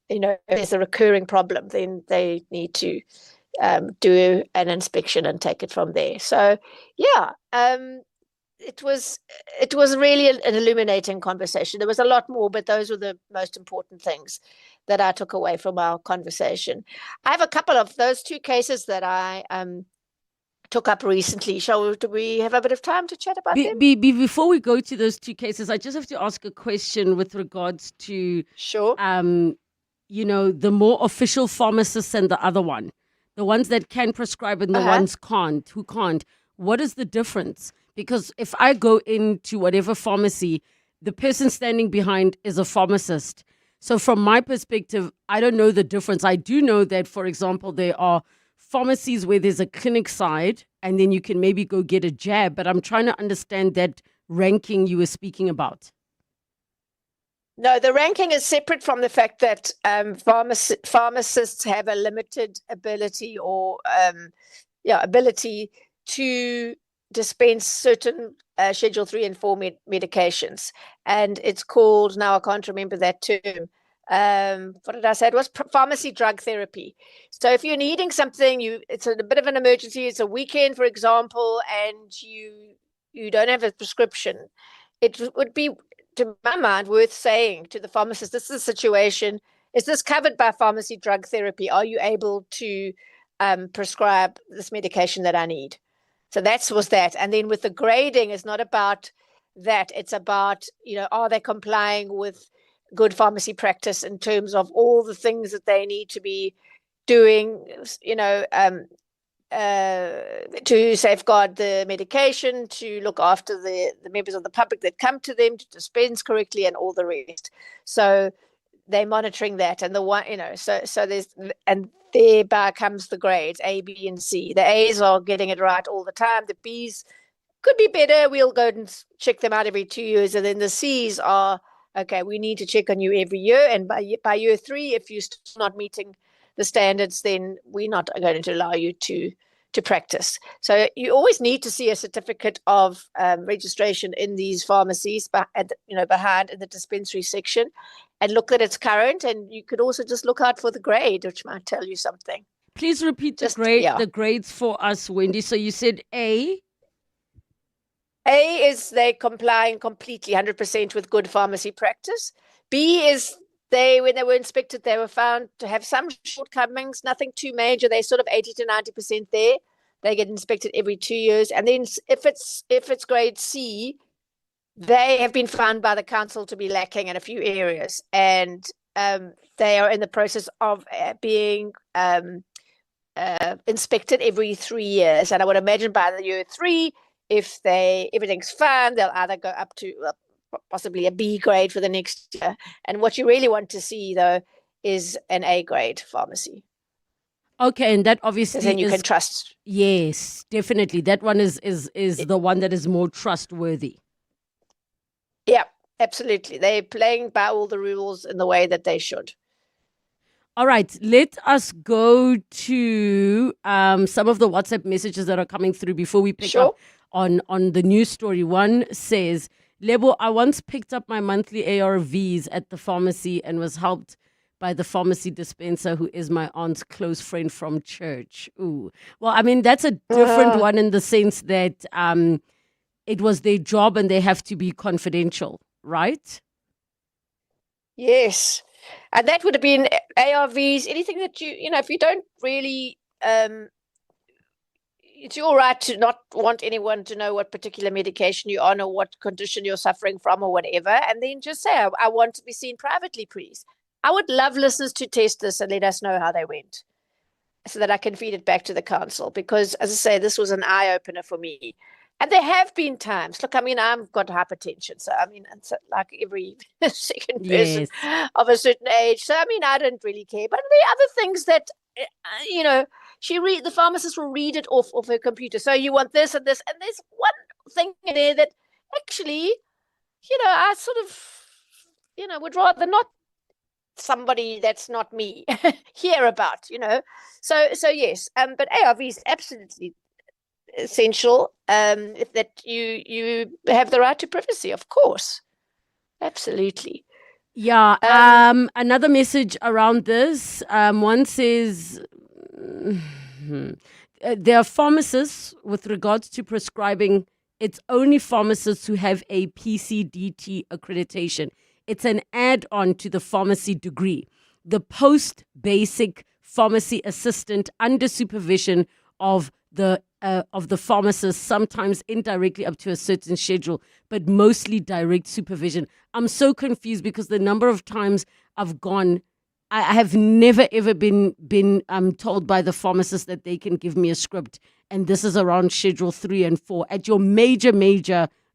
If there's a recurring problem, then they need to do an inspection and take it from there. So, yeah, it was really an illuminating conversation. There was a lot more, but those were the most important things that I took away from our conversation. I have a couple of those two cases that I took up recently. Do we have a bit of time to chat about them? Before we go to those two cases, I just have to ask a question with regards to the more official pharmacists and the other one, the ones that can prescribe and the ones who can't. What is the difference? Because if I go into whatever pharmacy, the person standing behind is a pharmacist. So from my perspective, I don't know the difference. I do know that, for example, there are pharmacies where there's a clinic side and then you can maybe go get a jab, but I'm trying to understand that ranking you were speaking about. No, the ranking is separate from the fact that pharmacists have a limited ability to dispense certain Schedule 3 and 4 medications. And it's called, now I can't remember that term, what did I say? It was pharmacy drug therapy. So if you're needing something, it's a bit of an emergency, it's a weekend, for example, and you don't have a prescription, it would be, to my mind, worth saying to the pharmacist, this is a situation, is this covered by pharmacy drug therapy? Are you able to prescribe this medication that I need? So was that. And then with the grading, it's not about that. It's about, are they complying with good pharmacy practice in terms of all the things that they need to be doing, to safeguard the medication, to look after the members of the public that come to them, to dispense correctly, and all the rest. So they're monitoring that, and so there's, and thereby comes the grades A, B, and C. The A's are getting it right all the time. The B's could be better. We'll go and check them out every 2 years, and then the C's are, okay, we need to check on you every year, and by year 3, if you're still not meeting the standards, then we're not going to allow you to practice. So you always need to see a certificate of registration in these pharmacies, behind in the dispensary section, and look that it's current. And you could also just look out for the grade, which might tell you something. Please repeat the grades for us, Wendy. So you said A. A is they complying completely 100% with good pharmacy practice. B is when they were inspected, they were found to have some shortcomings, nothing too major. They're sort of 80 to 90% there. They get inspected every 2 years. And then if it's grade C, they have been found by the council to be lacking in a few areas. And they are in the process of being inspected every 3 years. And I would imagine by the year 3, if everything's fine, they'll either go up to possibly a B grade for the next year. And what you really want to see, though, is an A grade pharmacy. Okay, and that obviously then you can trust. Yes, definitely. That one is the one that is more trustworthy. Yeah, absolutely. They're playing by all the rules in the way that they should. All right, let us go to some of the WhatsApp messages that are coming through before we pick up on the news story. One says, Lebo, I once picked up my monthly ARVs at the pharmacy and was helped by the pharmacy dispenser who is my aunt's close friend from church. Ooh. Well, I mean, that's a different one in the sense that it was their job and they have to be confidential, right? Yes. And that would have been ARVs, anything that if you don't really, it's your right to not want anyone to know what particular medication you're on or what condition you're suffering from or whatever. And then just say, I want to be seen privately, please. I would love listeners to test this and let us know how they went, so that I can feed it back to the council. Because, as I say, this was an eye-opener for me. And there have been times, look, I mean, I've got hypertension. So, I mean, it's like every second person of a certain age. So, I mean, I don't really care. But there are other things that, you know, the pharmacist will read it off of her computer. So you want this and this. And there's one thing in there that actually, you know, I sort of, you know, would rather not somebody that's not me hear about, you know. So yes, but ARV is absolutely essential, that you have the right to privacy, of course. Absolutely. Yeah. Another message around this. One says there are pharmacists with regards to prescribing. It's only pharmacists who have a PCDT accreditation. It's an add-on to the pharmacy degree. The post-basic pharmacy assistant under supervision of the pharmacist, sometimes indirectly up to a certain schedule, but mostly direct supervision. I'm so confused because the number of times I've gone, I have never ever been told by the pharmacist that they can give me a script, and this is around schedule 3 and 4 at your major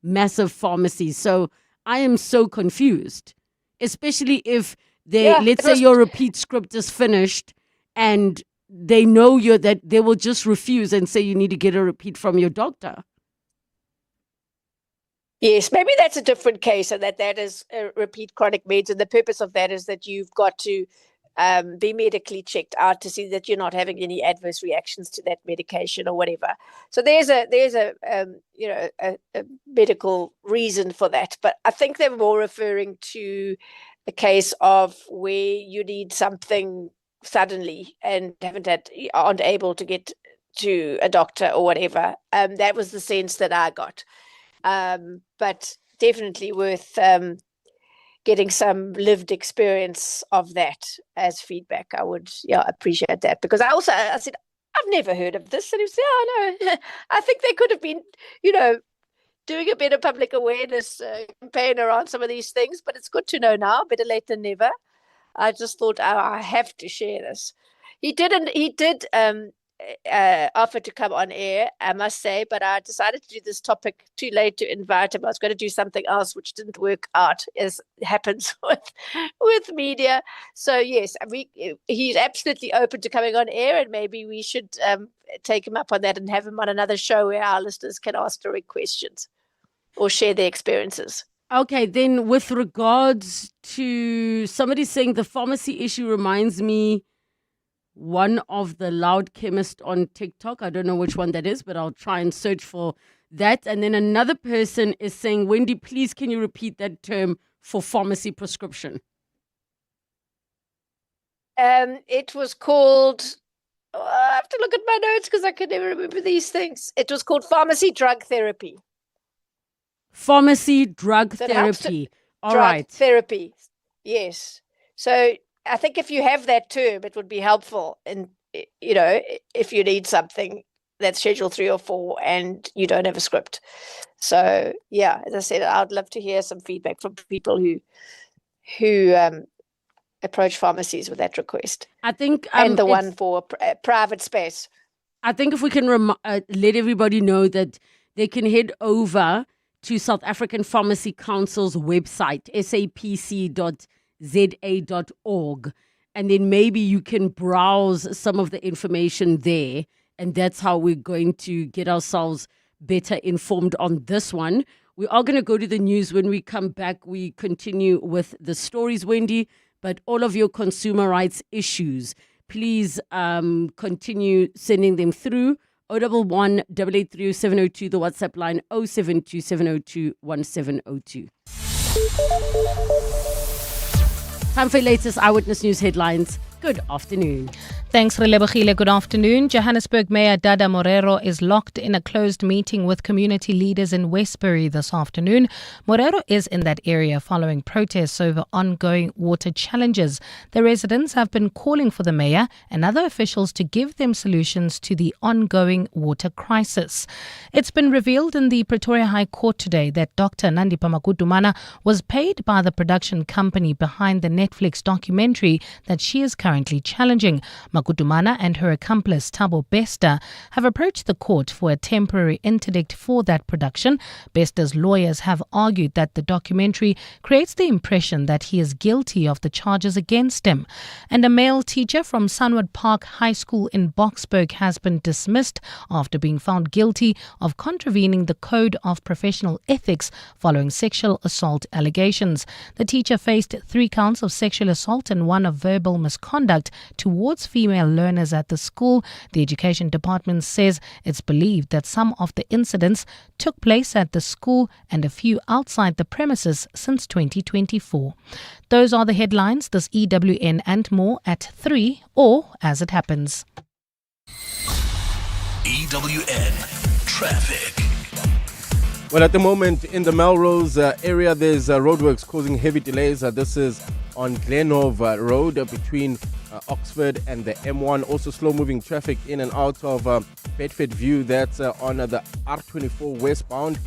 massive pharmacies. So I am so confused, especially if let's say your repeat script is finished and they know that they will just refuse and say you need to get a repeat from your doctor. Yes, maybe that's a different case, and that is repeat chronic meds, and the purpose of that is that you've got to be medically checked out to see that you're not having any adverse reactions to that medication or whatever. So there's a medical reason for that, but I think they're more referring to the case of where you need something suddenly and aren't able to get to a doctor or whatever. That was the sense that I got. But definitely worth getting some lived experience of that as feedback. I would appreciate that, because I said, I've never heard of this. And he said, oh, no, I think they could have been, doing a better public awareness campaign around some of these things, but it's good to know now, better late than never. I just thought, I have to share this. He did offer to come on air, I must say, but I decided to do this topic too late to invite him. I was going to do something else, which didn't work out, as happens with media. So yes, he's absolutely open to coming on air, and maybe we should take him up on that and have him on another show where our listeners can ask direct questions or share their experiences. Okay, then with regards to somebody saying the pharmacy issue reminds me one of the loud chemist on TikTok. I don't know which one that is, but I'll try and search for that. And then another person is saying, Wendy, please can you repeat that term for pharmacy prescription? It was called, I have to look at my notes because I can never remember these things. It was called pharmacy drug therapy. Pharmacy drug therapy. All right. Therapy. Yes. So I think if you have that term, it would be helpful. And, if you need something that's schedule 3 or 4 and you don't have a script. So, yeah, as I said, I'd love to hear some feedback from people who approach pharmacies with that request. I think and the one for private space. I think if we can let everybody know that they can head over to South African Pharmacy Council's website, sapc.za.org, and then maybe you can browse some of the information there, and that's how we're going to get ourselves better informed on this one. We are going to go to the news. When we come back, we continue with the stories, Wendy, but all of your consumer rights issues, please continue sending them through. 011 883 702, the WhatsApp line 072 702 1702. Time for your latest Eyewitness News headlines. Good afternoon. Thanks, Relebogile. Good afternoon. Johannesburg Mayor Dada Morero is locked in a closed meeting with community leaders in Westbury this afternoon. Morero is in that area following protests over ongoing water challenges. The residents have been calling for the mayor and other officials to give them solutions to the ongoing water crisis. It's been revealed in the Pretoria High Court today that Dr. Nandipha Magudumana was paid by the production company behind the Netflix documentary that she is currently challenging. Magudumana and her accomplice Thabo Bester have approached the court for a temporary interdict for that production. Bester's lawyers have argued that the documentary creates the impression that he is guilty of the charges against him. And a male teacher from Sunwood Park High School in Boksburg has been dismissed after being found guilty of contravening the Code of Professional Ethics following sexual assault allegations. The teacher faced 3 counts of sexual assault and 1 of verbal misconduct towards female learners at the school. The Education Department says it's believed that some of the incidents took place at the school and a few outside the premises since 2024. Those are the headlines. This EWN and more at 3 or as it happens. EWN Traffic. Well, at the moment in the Melrose area, there's roadworks causing heavy delays. This is on Glenove Road between Oxford and the M1. Also slow-moving traffic in and out of Bedford View. That's on the R24 westbound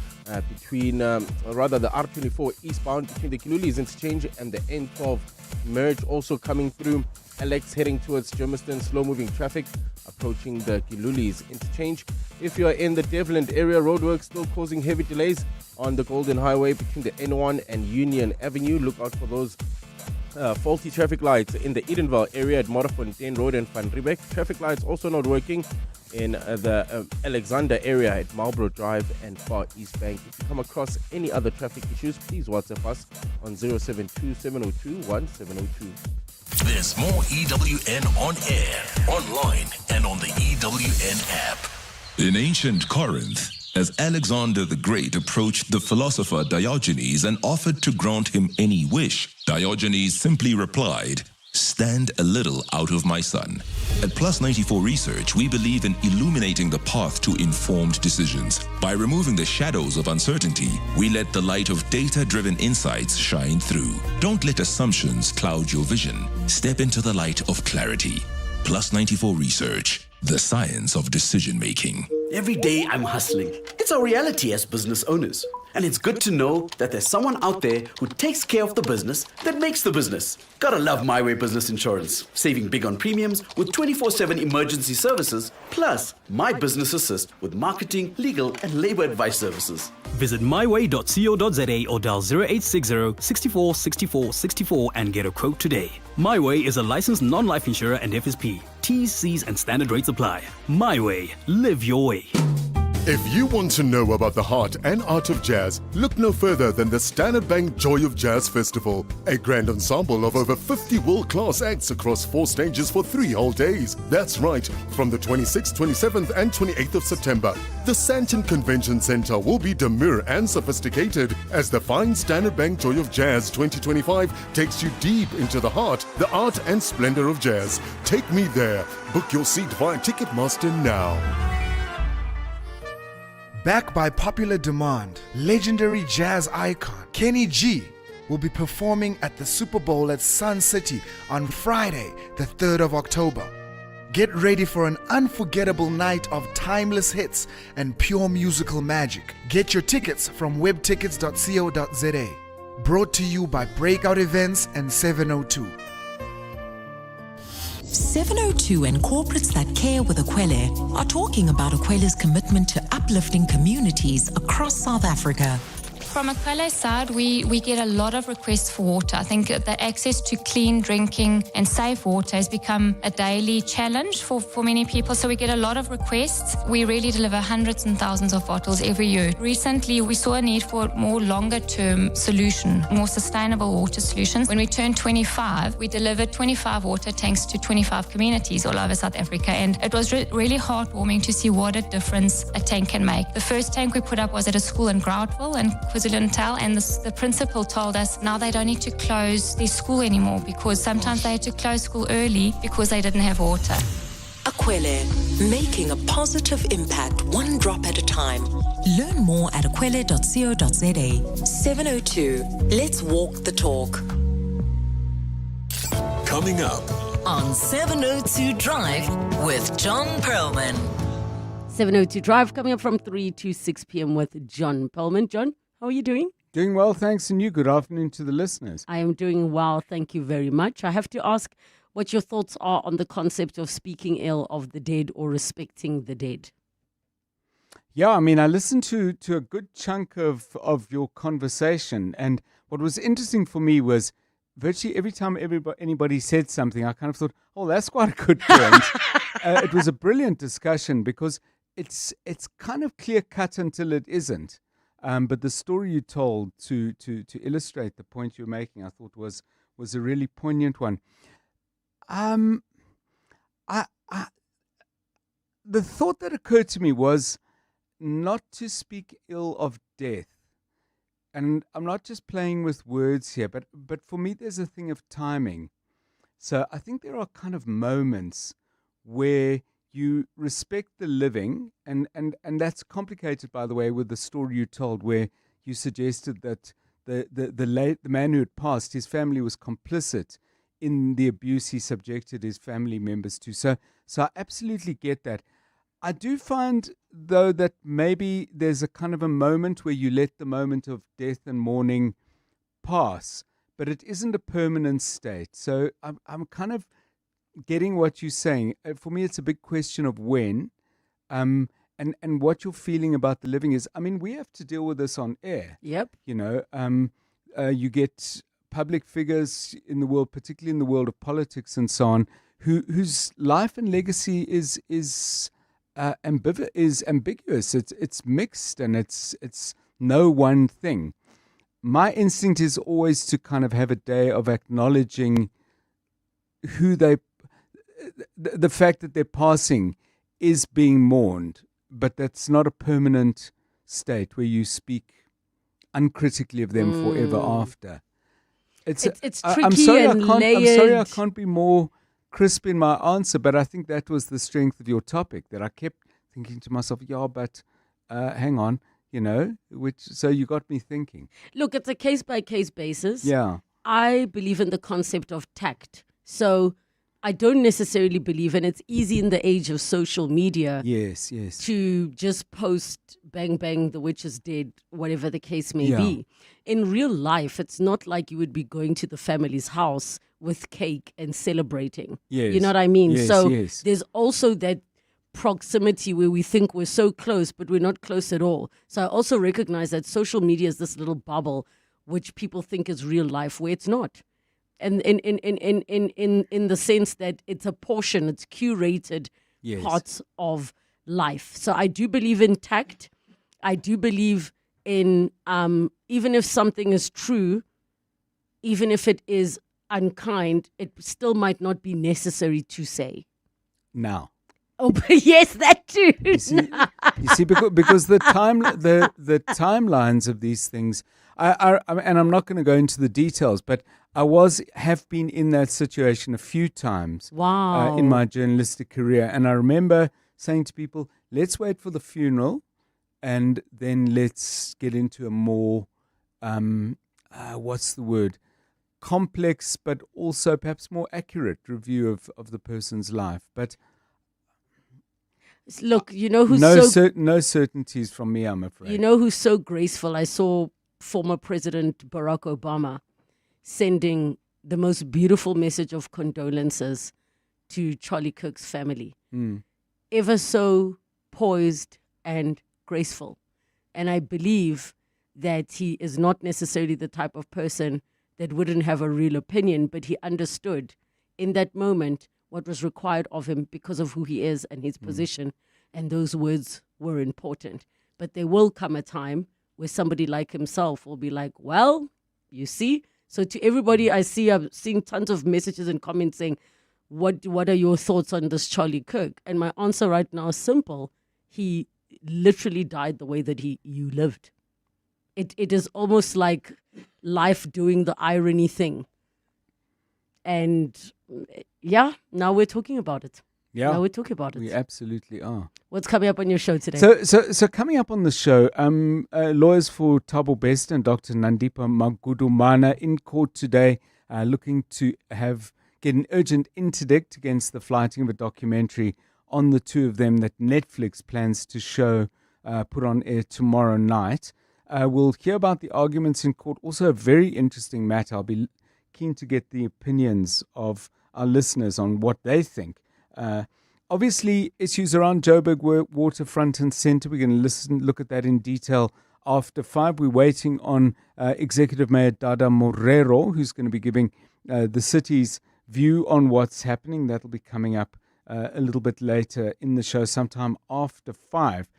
between the R24 eastbound between the Kilulis interchange and the N12 merge. Also coming through Alex heading towards Germiston. Slow-moving traffic approaching the Kilulis interchange. If you are in the Devland area, roadworks still causing heavy delays on the Golden Highway between the N1 and Union Avenue. Look out for those faulty traffic lights in the Edenville area at Modderfontein Road and Van Riebeck. Traffic lights also not working in the Alexander area at Marlborough Drive and Far East Bank. If you come across any other traffic issues, please WhatsApp us on 072-702-1702. There's more EWN on air, online, and on the EWN app. In ancient Corinth, as Alexander the Great approached the philosopher Diogenes and offered to grant him any wish, Diogenes simply replied, "Stand a little out of my sun." At Plus 94 Research, we believe in illuminating the path to informed decisions. By removing the shadows of uncertainty, we let the light of data-driven insights shine through. Don't let assumptions cloud your vision. Step into the light of clarity. Plus 94 Research, the science of decision-making. Every day I'm hustling. It's our reality as business owners. And it's good to know that there's someone out there who takes care of the business that makes the business. Gotta love My Way Business Insurance. Saving big on premiums with 24/7 emergency services, plus My Business Assist with marketing, legal, and labor advice services. Visit myway.co.za or dial 0860 64 64 64 and get a quote today. My Way is a licensed non-life insurer and FSP. T's, C's, and standard rates apply. My Way. Live your way. If you want to know about the heart and art of jazz, look no further than the Standard Bank Joy of Jazz Festival, a grand ensemble of over 50 world-class acts across 4 stages for 3 whole days. That's right, from the 26th, 27th and 28th of September. The Sandton Convention Center will be demure and sophisticated as the fine Standard Bank Joy of Jazz 2025 takes you deep into the heart, the art and splendor of jazz. Take me there. Book your seat via Ticketmaster now. Backed by popular demand, legendary jazz icon Kenny G will be performing at the Super Bowl at Sun City on Friday, the 3rd of October. Get ready for an unforgettable night of timeless hits and pure musical magic. Get your tickets from webtickets.co.za. Brought to you by Breakout Events and 702. 702 and corporates that care with Ekwele are talking about Ekwele's commitment to uplifting communities across South Africa. From Ekwele's side, we get a lot of requests for water. I think the access to clean drinking and safe water has become a daily challenge for many people. So we get a lot of requests. We really deliver hundreds and thousands of bottles every year. Recently, we saw a need for a more longer-term solution, more sustainable water solutions. When we turned 25, we delivered 25 water tanks to 25 communities all over South Africa. And it was really heartwarming to see what a difference a tank can make. The first tank we put up was at a school in Groudville, and because KwaZulu-Natal, and the principal told us now they don't need to close their school anymore because sometimes they had to close school early because they didn't have water. Aquele, making a positive impact one drop at a time. Learn more at aquele.co.za. 702. Let's walk the talk. Coming up On 702 Drive with John Perlman. 702 Drive coming up from 3 to 6 p.m. with John Perlman. John, how are you doing? Doing well, thanks. And you, good afternoon to the listeners. I am doing well, thank you very much. I have to ask what your thoughts are on the concept of speaking ill of the dead or respecting the dead. Yeah, I mean, I listened to a good chunk of your conversation, and what was interesting for me was virtually every time anybody said something, I kind of thought, oh, that's quite a good point. It was a brilliant discussion because it's kind of clear-cut until it isn't. But the story you told to illustrate the point you're making, I thought was a really poignant one. The thought that occurred to me was not to speak ill of death. And I'm not just playing with words here, but for me, there's a thing of timing. So I think there are kind of moments where you respect the living, and that's complicated, by the way, with the story you told, where you suggested that the man who had passed, his family was complicit in the abuse he subjected his family members to. So I absolutely get that. I do find, though, that maybe there's a kind of a moment where you let the moment of death and mourning pass, but it isn't a permanent state. So I'm kind of getting what you're saying. For me, it's a big question of when, and what you're feeling about the living is. I mean, we have to deal with this on air. Yep. You know, you get public figures in the world, particularly in the world of politics and so on, whose life and legacy is ambiguous. It's mixed, and it's no one thing. My instinct is always to kind of have a day of acknowledging the fact that they're passing is being mourned, but that's not a permanent state where you speak uncritically of them forever after. It's tricky. I'm sorry I can't be more crisp in my answer, but I think that was the strength of your topic, that I kept thinking to myself, yeah, but hang on, you know, so you got me thinking. Look, it's a case-by-case basis. Yeah. I believe in the concept of tact. So I don't necessarily believe, and it's easy in the age of social media yes, to just post bang, bang, the witch is dead, whatever the case may be. In real life, it's not like you would be going to the family's house with cake and celebrating. Yes. You know what I mean? Yes, so yes. there's also that proximity where we think we're so close, but we're not close at all. So I also recognize that social media is this little bubble which people think is real life, where it's not. And in the sense that it's a portion, it's curated parts of life. So I do believe in tact. I do believe in even if something is true, even if it is unkind, it still might not be necessary to say. Now. Oh, yes, that too. You see, because the timelines of these things, and I'm not going to go into the details, but I have been in that situation a few times. Wow. In my journalistic career, and I remember saying to people, "Let's wait for the funeral, and then let's get into a more, complex, but also perhaps more accurate review of the person's life." But look, you know who's no certainties from me, I'm afraid. You know who's so graceful? I saw former President Barack Obama sending the most beautiful message of condolences to Charlie Kirk's family. Ever so poised and graceful. And I believe that he is not necessarily the type of person that wouldn't have a real opinion, but he understood in that moment what was required of him because of who he is and his position, and those words were important. But there will come a time where somebody like himself will be like, well, you see? So to everybody I see, I'm seeing tons of messages and comments saying, what are your thoughts on this Charlie Kirk? And my answer right now is simple. He literally died the way that you lived. it is almost like life doing the irony thing. And yeah, now we're talking about it. Yeah. Now we're talking about it. We absolutely are. What's coming up on your show today? So coming up on the show, lawyers for Thabo Best and Dr. Nandipa Magudumana in court today, looking to get an urgent interdict against the flighting of a documentary on the two of them that Netflix plans to show, put on air tomorrow night. We'll hear about the arguments in court. Also a very interesting matter. I'll be keen to get the opinions of our listeners on what they think. Obviously, issues around Joburg were waterfront and centre. We're going to look at that in detail after 5. We're waiting on Executive Mayor Dada Morero, who's going to be giving the city's view on what's happening. That'll be coming up a little bit later in the show, sometime after 5,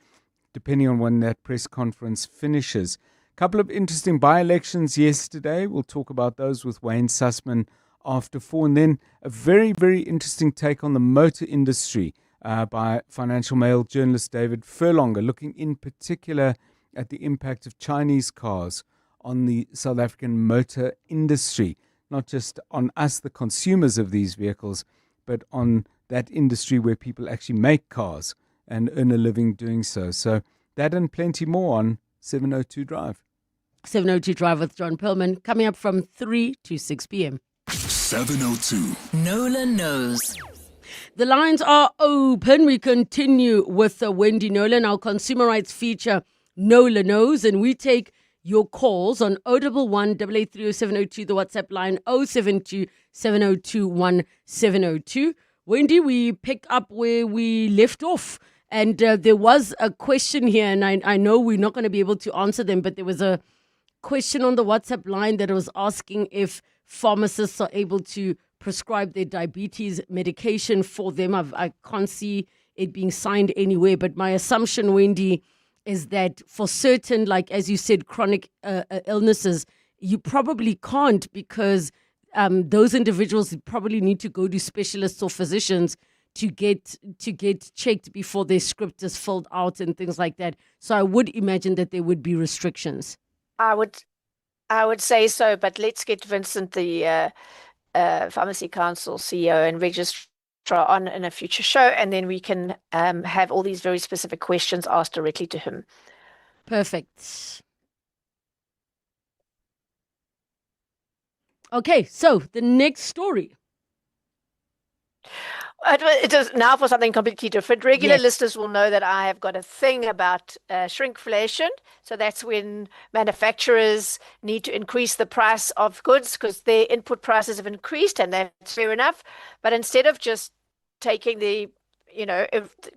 depending on when that press conference finishes. A couple of interesting by-elections yesterday. We'll talk about those with Wayne Sussman after 4. And then a very, very interesting take on the motor industry by Financial Mail journalist David Furlonger, looking in particular at the impact of Chinese cars on the South African motor industry, not just on us, the consumers of these vehicles, but on that industry where people actually make cars and earn a living doing so. So that and plenty more on 702 Drive. 702 Drive with John Perlman, coming up from 3 to 6 p.m. 702. Nola knows. The lines are open. We continue with Wendy Nolan, our consumer rights feature, Nola Knows, and we take your calls on 011 8830702, the WhatsApp line 072 702 1702. Wendy, we pick up where we left off. And there was a question here, and I know we're not going to be able to answer them, but there was a question on the WhatsApp line that was asking if pharmacists are able to prescribe their diabetes medication for them. I can't see it being signed anywhere, but my assumption, Wendy, is that for certain, like as you said, chronic illnesses, you probably can't, because those individuals probably need to go to specialists or physicians to get checked before their script is filled out and things like that. So I would imagine that there would be restrictions. I would say so, but let's get Vincent, the Pharmacy Council CEO and registrar, on in a future show, and then we can have all these very specific questions asked directly to him. Perfect. Okay, so the next story. It is now for something completely different. Regular Yes. listeners will know that I have got a thing about shrinkflation. So that's when manufacturers need to increase the price of goods because their input prices have increased, and that's fair enough. But instead of just taking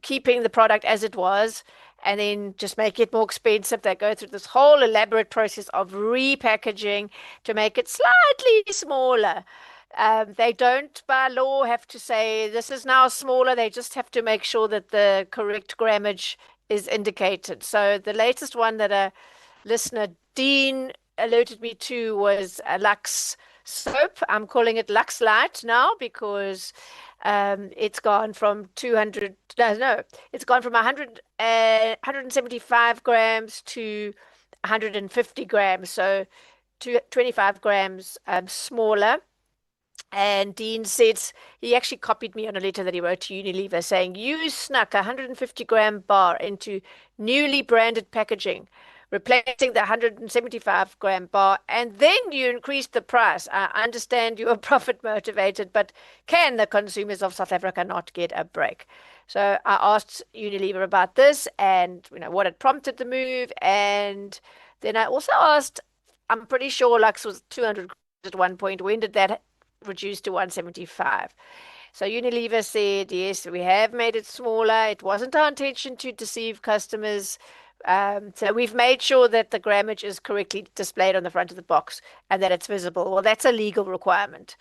keeping the product as it was and then just make it more expensive, they go through this whole elaborate process of repackaging to make it slightly smaller. They don't, by law, have to say this is now smaller. They just have to make sure that the correct grammage is indicated. So the latest one that a listener, Dean, alerted me to was a Lux soap. I'm calling it Lux Light now because it's gone from 175 grams to 150 grams. So 25 grams smaller. And Dean said he actually copied me on a letter that he wrote to Unilever saying, you snuck a 150-gram bar into newly branded packaging, replacing the 175-gram bar, and then you increased the price. I understand you are profit motivated, but can the consumers of South Africa not get a break? So I asked Unilever about this and what had prompted the move. And then I also asked, I'm pretty sure Lux was 200 at one point. When did that reduced to 175? So Unilever said, yes, we have made it smaller. It wasn't our intention to deceive customers. So we've made sure that the grammage is correctly displayed on the front of the box and that it's visible. Well, that's a legal requirement.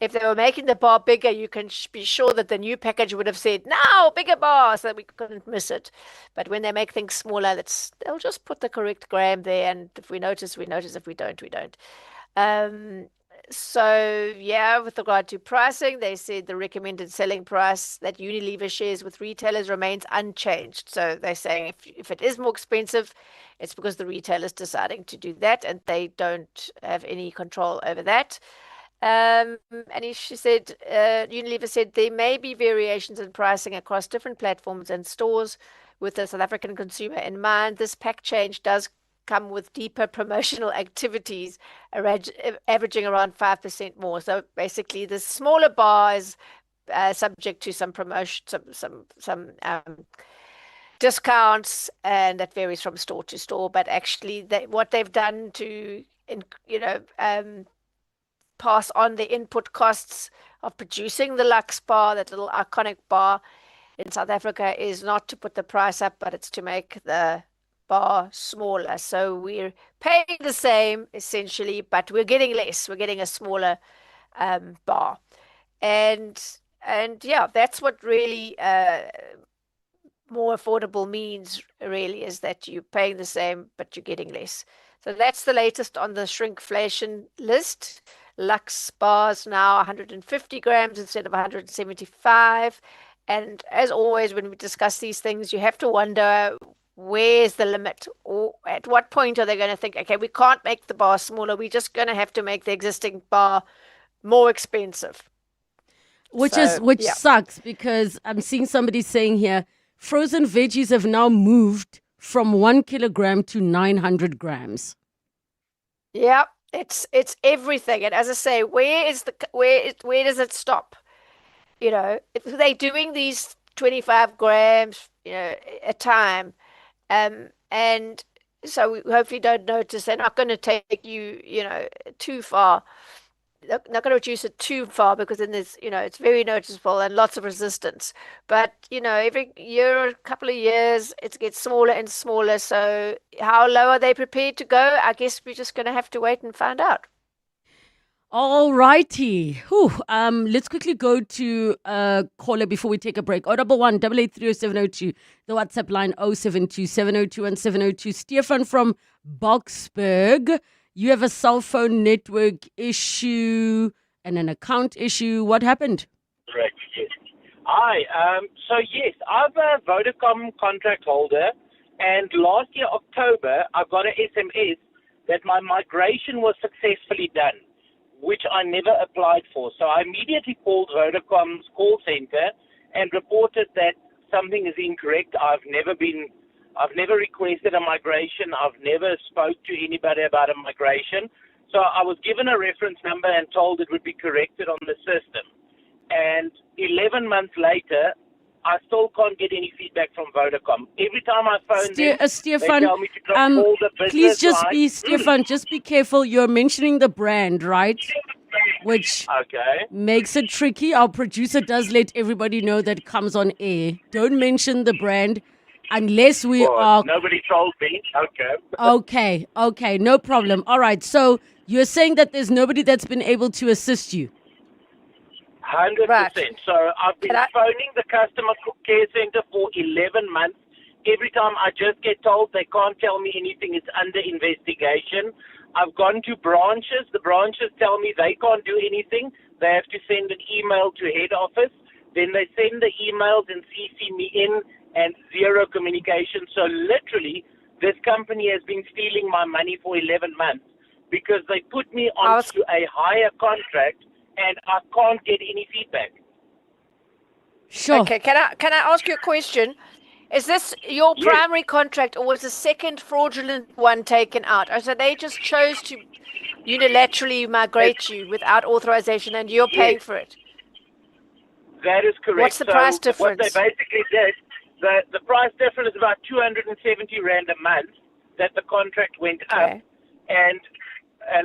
If they were making the bar bigger, you can be sure that the new package would have said, no, bigger bar, so that we couldn't miss it. But when they make things smaller, they'll just put the correct gram there. And if we notice, we notice. If we don't, we don't. So, yeah, with regard to pricing, they said the recommended selling price that Unilever shares with retailers remains unchanged. So they're saying if it is more expensive, it's because the retailer is deciding to do that and they don't have any control over that. She said, Unilever said there may be variations in pricing across different platforms and stores with the South African consumer in mind. This pack change does come with deeper promotional activities, averaging around 5% more. So basically, the smaller bar is subject to some promotion, some discounts, and that varies from store to store. But actually, what they've done to, pass on the input costs of producing the Lux bar, that little iconic bar in South Africa, is not to put the price up, but it's to make the bar smaller. So we're paying the same essentially, but we're getting less. We're getting a smaller bar, and yeah, that's what really more affordable means. Really, is that you're paying the same, but you're getting less. So that's the latest on the shrinkflation list. Lux bars now 150 grams instead of 175. And as always, when we discuss these things, you have to wonder, where's the limit? Or at what point are they going to think, okay, we can't make the bar smaller. We're just going to have to make the existing bar more expensive. Which sucks, because I'm seeing somebody saying here, frozen veggies have now moved from 1 kilogram to 900 grams. Yeah, it's everything. And as I say, where does it stop? If they're doing these 25 grams, a time, and so we hopefully don't notice. They're not going to take you, too far. They're not going to reduce it too far, because then there's, it's very noticeable and lots of resistance. But, every year or a couple of years, it gets smaller and smaller. So how low are they prepared to go? I guess we're just going to have to wait and find out. All righty. Let's quickly go to a caller before we take a break. 011 883 0702. The WhatsApp line 072 702 and 702. Stefan from Boksburg. You have a cell phone network issue and an account issue. What happened? Correct, yes. Hi. Yes, I'm a Vodacom contract holder, and last year, October, I got an SMS that my migration was successfully done, which I never applied for. So I immediately called Vodacom's call center and reported that something is incorrect. I've never requested a migration. I've never spoke to anybody about a migration. So I was given a reference number and told it would be corrected on the system. And 11 months later, I still can't get any feedback fromVodacom. Every time I phone them, Stefan, they tell me to drop all the business please just lines. be, Stefan, just be careful. You're mentioning the brand, right? Which makes it tricky. Our producer does let everybody know that comes on air. Don't mention the brand unless we are... Nobody told me. Okay. Okay, no problem. All right, so you're saying that there's nobody that's been able to assist you? 100%. So I've been phoning the customer care center for 11 months. Every time I just get told they can't tell me anything, it's under investigation. I've gone to branches. The branches tell me they can't do anything. They have to send an email to head office. Then they send the emails and CC me in, and zero communication. So literally, this company has been stealing my money for 11 months because they put me onto a higher contract and I can't get any feedback. Sure. Okay, can I ask you a question? Is this your primary contract, or was the second fraudulent one taken out? Or so they just chose to unilaterally migrate you without authorization and you're paying for it? That is correct. What's the price difference? What they basically did, the price difference is about 270 Rand a month that the contract went up. And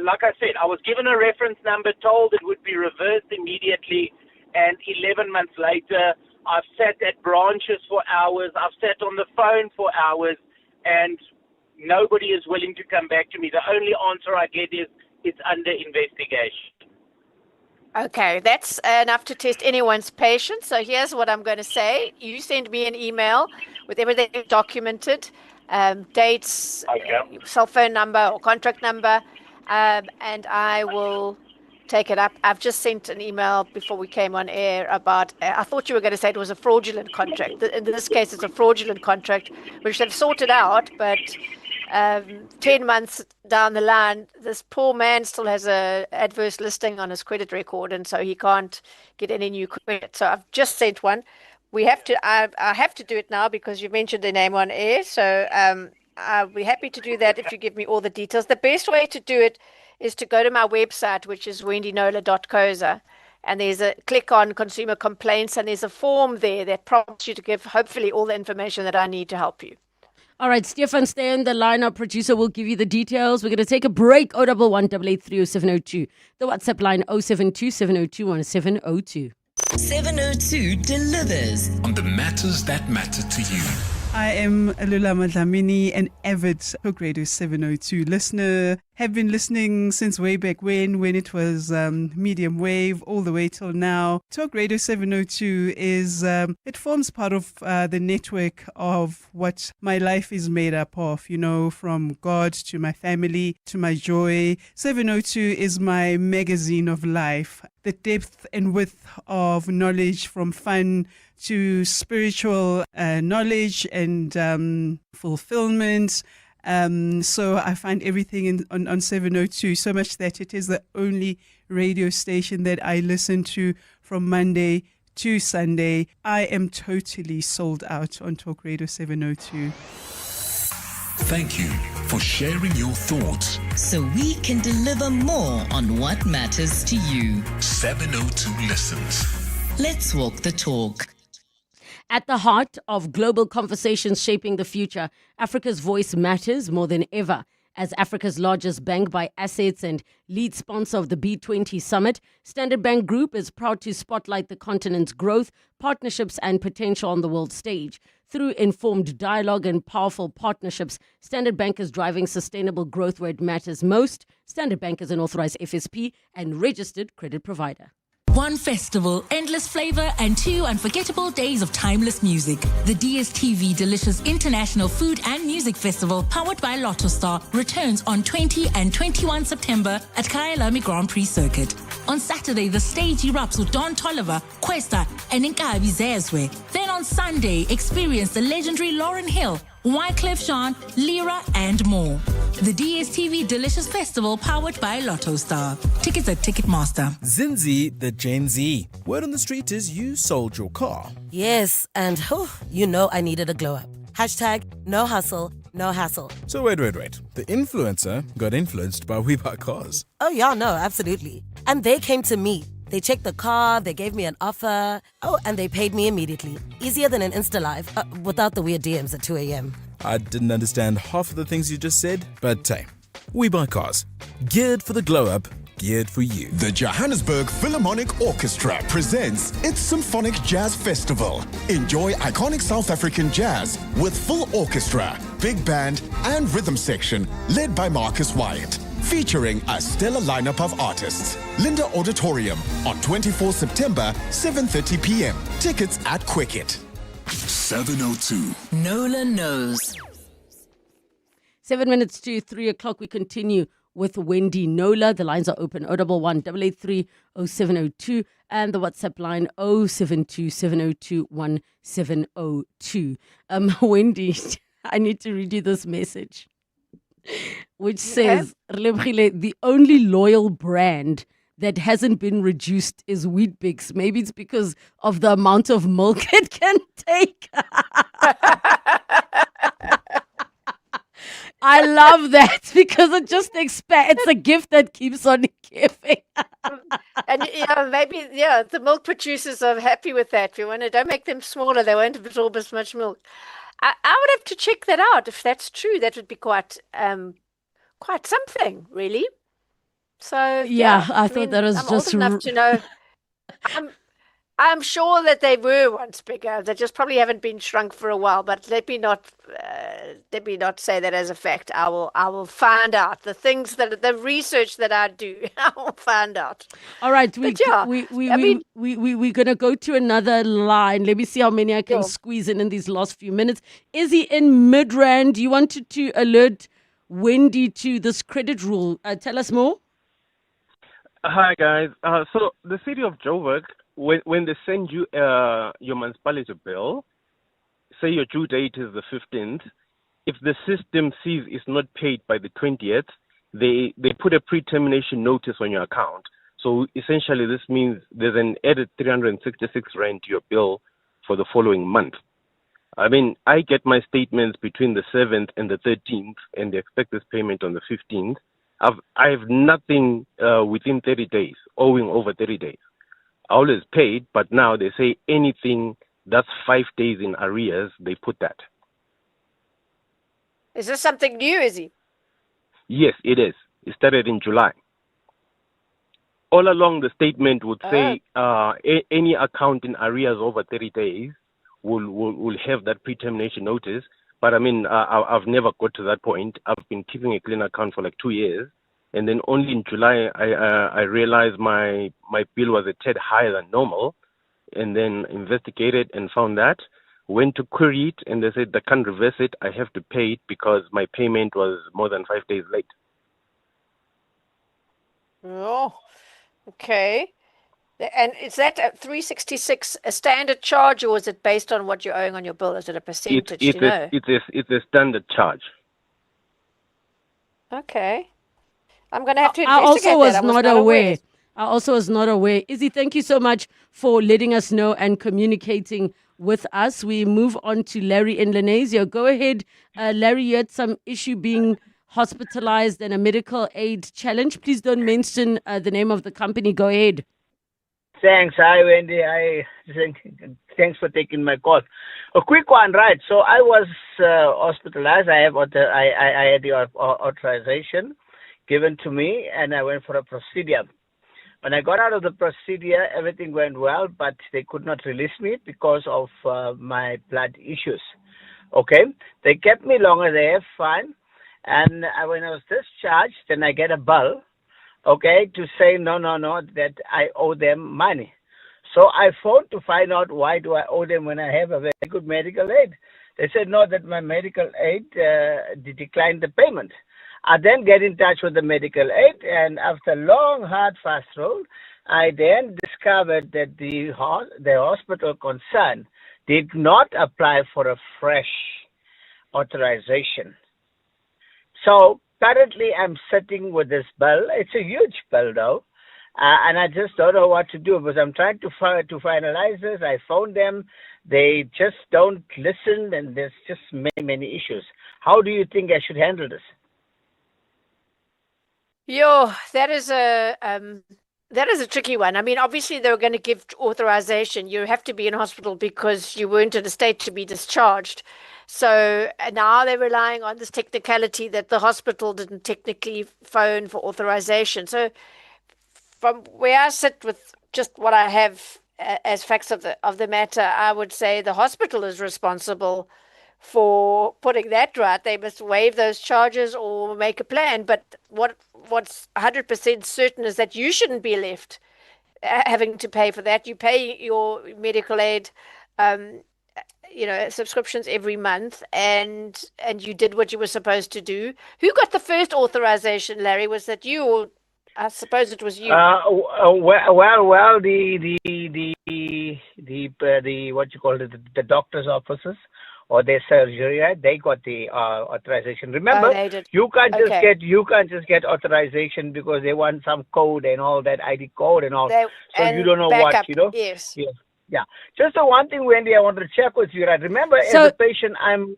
like I said, I was given a reference number, told it would be reversed immediately, and 11 months later, I've sat at branches for hours, I've sat on the phone for hours, and nobody is willing to come back to me. The only answer I get is it's under investigation. Okay, that's enough to test anyone's patience. So here's what I'm going to say. You send me an email with everything documented, dates, cell phone number or contract number, and I will take it up. I've just sent an email before we came on air about, I thought you were going to say it was a fraudulent contract. In this case, it's a fraudulent contract, which they've sorted out, but 10 months down the line, this poor man still has a adverse listing on his credit record, and so he can't get any new credit. So I've just sent one. We have to. I have to do it now because you mentioned the name on air. So I'll be happy to do that if you give me all the details. The best way to do it is to go to my website, which is wendynola.coza, and there's a click on consumer complaints, and there's a form there that prompts you to give hopefully all the information that I need to help you. All right, Stefan, stay on the line. Our producer will give you the details. We're going to take a break. 011 883 0702. The WhatsApp line 072 702 1702. 702 delivers on the matters that matter to you. I am Alula Madlamini, an avid Talk Radio 702 listener. Have been listening since way back when it was medium wave all the way till now. Talk Radio 702 is, it forms part of the network of what my life is made up of, you know, from God to my family to my joy. 702 is my magazine of life. The depth and width of knowledge, from fun to spiritual knowledge and fulfillment. So I find everything on 702, so much that it is the only radio station that I listen to from Monday to Sunday. I am totally sold out on Talk Radio 702. Thank you for sharing your thoughts. so we can deliver more on what matters to you. 702 listens. Let's walk the talk. At the heart of global conversations shaping the future, Africa's voice matters more than ever. As Africa's largest bank by assets and lead sponsor of the B20 Summit, Standard Bank Group is proud to spotlight the continent's growth, partnerships and potential on the world stage. Through informed dialogue and powerful partnerships, Standard Bank is driving sustainable growth where it matters most. Standard Bank is an authorized FSP and registered credit provider. One festival, endless flavor, and 2 unforgettable days of timeless music. The DSTV Delicious International Food and Music Festival, powered by Lotto Star, returns on 20 and 21 September at Kyalami Grand Prix Circuit. On Saturday, the stage erupts with Don Toliver, Questa, and Nkabi Zezwe. Then on Sunday, experience the legendary Lauryn Hill, Wyclef Jean, Lyra, and more. The DSTV Delicious Festival, powered by Lotto Star. Tickets at Ticketmaster. Zinzi, the Gen Z. Word on the street is you sold your car. Yes, and you know I needed a glow up. Hashtag no hustle, no hassle. So wait. The influencer got influenced by We Buy Cars. Oh yeah, no, absolutely. And they came to me. They checked the car, they gave me an offer. Oh, and they paid me immediately. Easier than an Insta Live, without the weird DMs at 2 a.m. I didn't understand half of the things you just said, but hey, We Buy Cars. Geared for the glow up, geared for you. The Johannesburg Philharmonic Orchestra presents its Symphonic Jazz Festival. Enjoy iconic South African jazz with full orchestra, big band, and rhythm section led by Marcus Wyatt. Featuring a stellar lineup of artists. Linda Auditorium on 24 September, 7:30 p.m. Tickets at Quicket. 702. Nola knows. 7 minutes to 3 o'clock. We continue with Wendy Nola. The lines are open 011 883 0702 and the WhatsApp line 072 702 1702. Wendy, I need to read you this message, which says, Relebogile, the only loyal brand that hasn't been reduced is Weet-Bix. Maybe it's because of the amount of milk it can take. I love that because it just it's a gift that keeps on giving. And maybe the milk producers are happy with that. If you want to, don't make them smaller; they won't absorb as much milk. I would have to check that out. If that's true, that would be quite something, really. So I thought that was I'm just old enough to know. I'm sure that they were once bigger. They just probably haven't been shrunk for a while. But let me not say that as a fact. I will find out the research that I do. I will find out. All right, we're gonna go to another line. Let me see how many I can squeeze in these last few minutes. Izzy in Midrand, you wanted to alert Wendy to this credit rule. Tell us more. Hi, guys. So the city of Joburg, when they send you your municipality bill, say your due date is the 15th, if the system sees it's not paid by the 20th, they put a pre-termination notice on your account. So essentially this means there's an added 366 rand to your bill for the following month. I mean, I get my statements between the 7th and the 13th, and they expect this payment on the 15th. I have nothing within 30 days, owing over 30 days. I always paid, but now they say anything that's 5 days in arrears, they put that. Is this something new, is he? Yes, it is. It started in July. All along, the statement would say any account in arrears over 30 days will have that pre-termination notice. But I mean, I've never got to that point. I've been keeping a clean account for like 2 years. And then only in July, I realized my bill was a tad higher than normal. And then investigated and found that. Went to query it, and they said they can't reverse it. I have to pay it because my payment was more than 5 days late. Oh, okay. And is that a 366 a standard charge, or is it based on what you're owing on your bill? Is it a percentage? It's a standard charge. Okay. I'm going to have to I investigate also was that. not aware. I also was not aware. Izzy, thank you so much for letting us know and communicating with us. We move on to Larry in Lenesio. Go ahead, Larry. You had some issue being hospitalized and a medical aid challenge. Please don't mention the name of the company. Go ahead. Thanks. Hi, Wendy. Thanks for taking my call. A quick one, right? So I was hospitalized. I had the authorization given to me, and I went for a procedure. When I got out of the procedure, everything went well, but they could not release me because of my blood issues. Okay? They kept me longer there, fine. And when I was discharged, then I get a bill, okay, to say, no, that I owe them money. So I phoned to find out why do I owe them when I have a very good medical aid. They said, no, that my medical aid declined the payment. I then get in touch with the medical aid, and after a long, hard, fast road, I then discovered that the hospital concerned did not apply for a fresh authorization. So currently I'm sitting with this bill. It's a huge bill though, and I just don't know what to do because I'm trying to finalize this. I phoned them. They just don't listen, and there's just many issues. How do you think I should handle this? That is a tricky one. I mean, obviously they were going to give authorization. You have to be in hospital because you weren't in a state to be discharged. So now they're relying on this technicality that the hospital didn't technically phone for authorization. So from where I sit with just what I have as facts of the matter, I would say the hospital is responsible for putting that right. They must waive those charges or make a plan. But what's 100% certain is that you shouldn't be left having to pay for that. You pay your medical aid, subscriptions every month, and you did what you were supposed to do. Who got the first authorization, Larry? Was that you, or I suppose it was you? The doctor's offices or their surgery, they got the authorization. Remember, you can't just get authorization because they want some code and all that, ID code and all. So you don't know what, Yes. Yeah. Just the one thing, Wendy, I wanted to check with you. Right? Remember, as a patient, I'm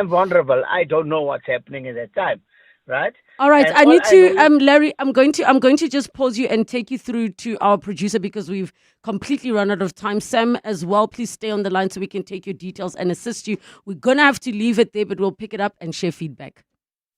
vulnerable. I don't know what's happening at that time. Right. All right. I need to, Larry, I'm going to just pause you and take you through to our producer because we've completely run out of time. Sam as well, please stay on the line so we can take your details and assist you. We're going to have to leave it there, but we'll pick it up and share feedback.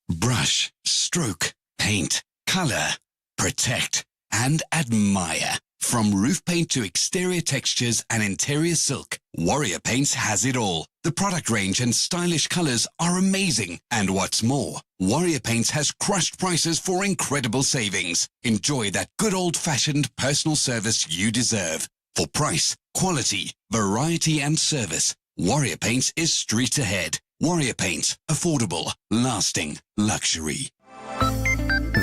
Brush, stroke, paint, color, protect, and admire. From roof paint to exterior textures and interior silk, Warrior Paints has it all. The product range and stylish colors are amazing. And what's more, Warrior Paints has crushed prices for incredible savings. Enjoy that good old-fashioned personal service you deserve. For price, quality, variety and service, Warrior Paints is street ahead. Warrior Paints, affordable, lasting, luxury.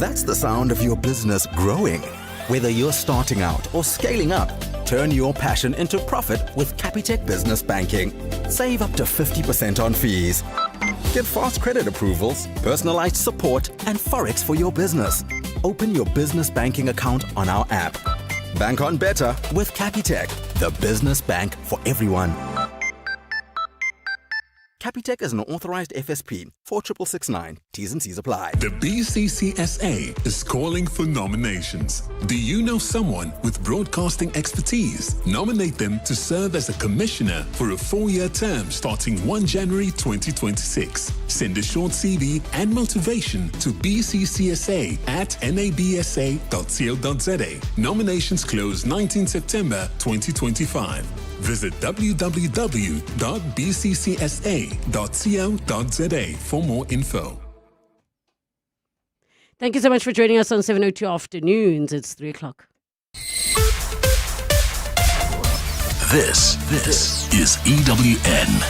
That's the sound of your business growing. Whether you're starting out or scaling up, turn your passion into profit with Capitec Business Banking. Save up to 50% on fees. Get fast credit approvals, personalized support, and Forex for your business. Open your business banking account on our app. Bank on better with Capitec, the business bank for everyone. Capitec is an authorized FSP 46669. T's and C's apply. The BCCSA is calling for nominations. Do you know someone with broadcasting expertise? Nominate them to serve as a commissioner for a 4-year term starting 1 January 2026. Send a short CV and motivation to bccsa@nabsa.co.za. Nominations close 19 September 2025. Visit www.bccsa.co.za for more info. Thank you so much for joining us on 702 Afternoons. It's 3 o'clock. This is EWN.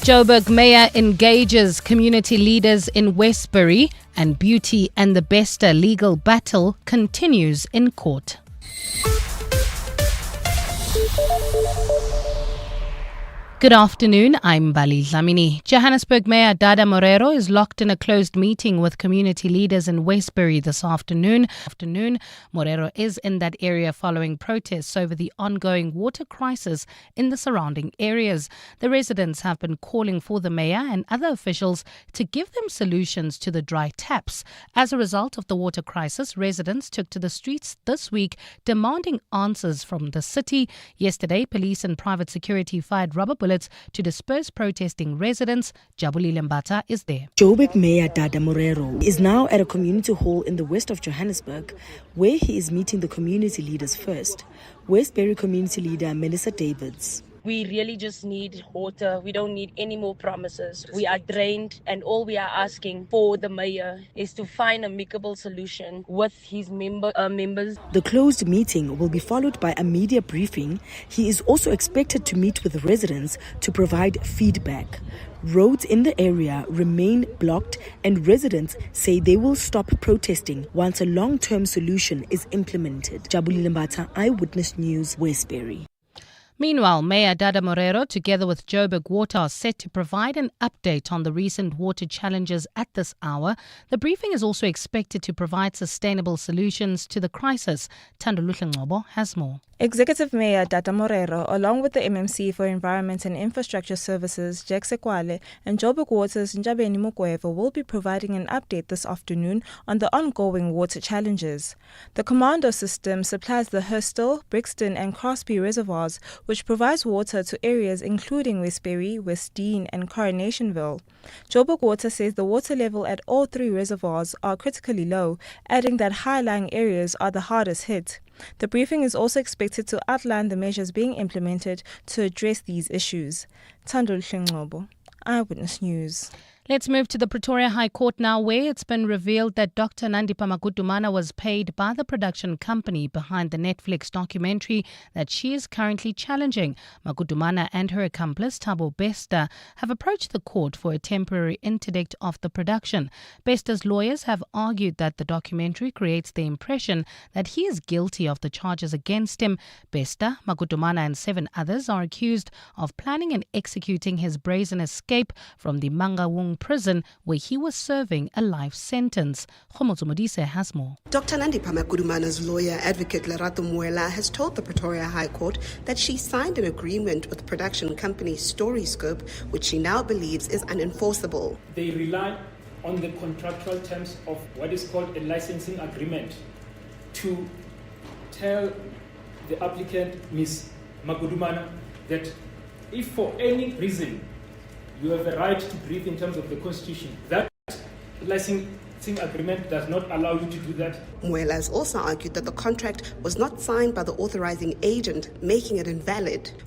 Joburg Mayor engages community leaders in Westbury, and Beauty and the Bester legal battle continues in court. Good afternoon, I'm Bali Dlamini. Johannesburg Mayor Dada Morero is locked in a closed meeting with community leaders in Westbury this afternoon. Morero is in that area following protests over the ongoing water crisis in the surrounding areas. The residents have been calling for the mayor and other officials to give them solutions to the dry taps. As a result of the water crisis, residents took to the streets this week demanding answers from the city. Yesterday, police and private security fired rubber bullets to disperse protesting residents. Jabulile Mbata is there. Joburg Mayor Dada Morero is now at a community hall in the west of Johannesburg, where he is meeting the community leaders first. Westbury community leader Melissa Davids. We really just need water. We don't need any more promises. We are drained, and all we are asking for the mayor is to find an amicable solution with his members. The closed meeting will be followed by a media briefing. He is also expected to meet with residents to provide feedback. Roads in the area remain blocked, and residents say they will stop protesting once a long-term solution is implemented. Jabulile Mbata, Eyewitness News, Westbury. Meanwhile, Mayor Dada Morero, together with Joburg Water, are set to provide an update on the recent water challenges at this hour. The briefing is also expected to provide sustainable solutions to the crisis. Thandoluhle Ngcobo has more. Executive Mayor Dada Morero, along with the MMC for Environment and Infrastructure Services, Jack Sekwale, and Joburg Water's Njabeni Mukweva will be providing an update this afternoon on the ongoing water challenges. The Commando system supplies the Hurstel, Brixton and Crosby reservoirs, which provides water to areas including Westbury, Westdean and Coronationville. Joburg Water says the water level at all 3 reservoirs are critically low, adding that high-lying areas are the hardest hit. The briefing is also expected to outline the measures being implemented to address these issues. Thandoluhle Ngcobo, Eyewitness News. Let's move to the Pretoria High Court now, where it's been revealed that Dr. Nandipha Magudumana was paid by the production company behind the Netflix documentary that she is currently challenging. Magudumana and her accomplice, Thabo Bester, have approached the court for a temporary interdict of the production. Bester's lawyers have argued that the documentary creates the impression that he is guilty of the charges against him. Bester, Magudumana and 7 others are accused of planning and executing his brazen escape from the Mangaung prison, where he was serving a life sentence. Khomotso Modise has more. Dr. Nandipha Magudumana's lawyer, advocate Lerato Muela, has told the Pretoria High Court that she signed an agreement with production company Storyscope, which she now believes is unenforceable. They rely on the contractual terms of what is called a licensing agreement to tell the applicant, Ms. Magudumana, that if for any reason you have a right to breathe in terms of the Constitution, that licensing agreement does not allow you to do that. Muela has also argued that the contract was not signed by the authorizing agent, making it invalid.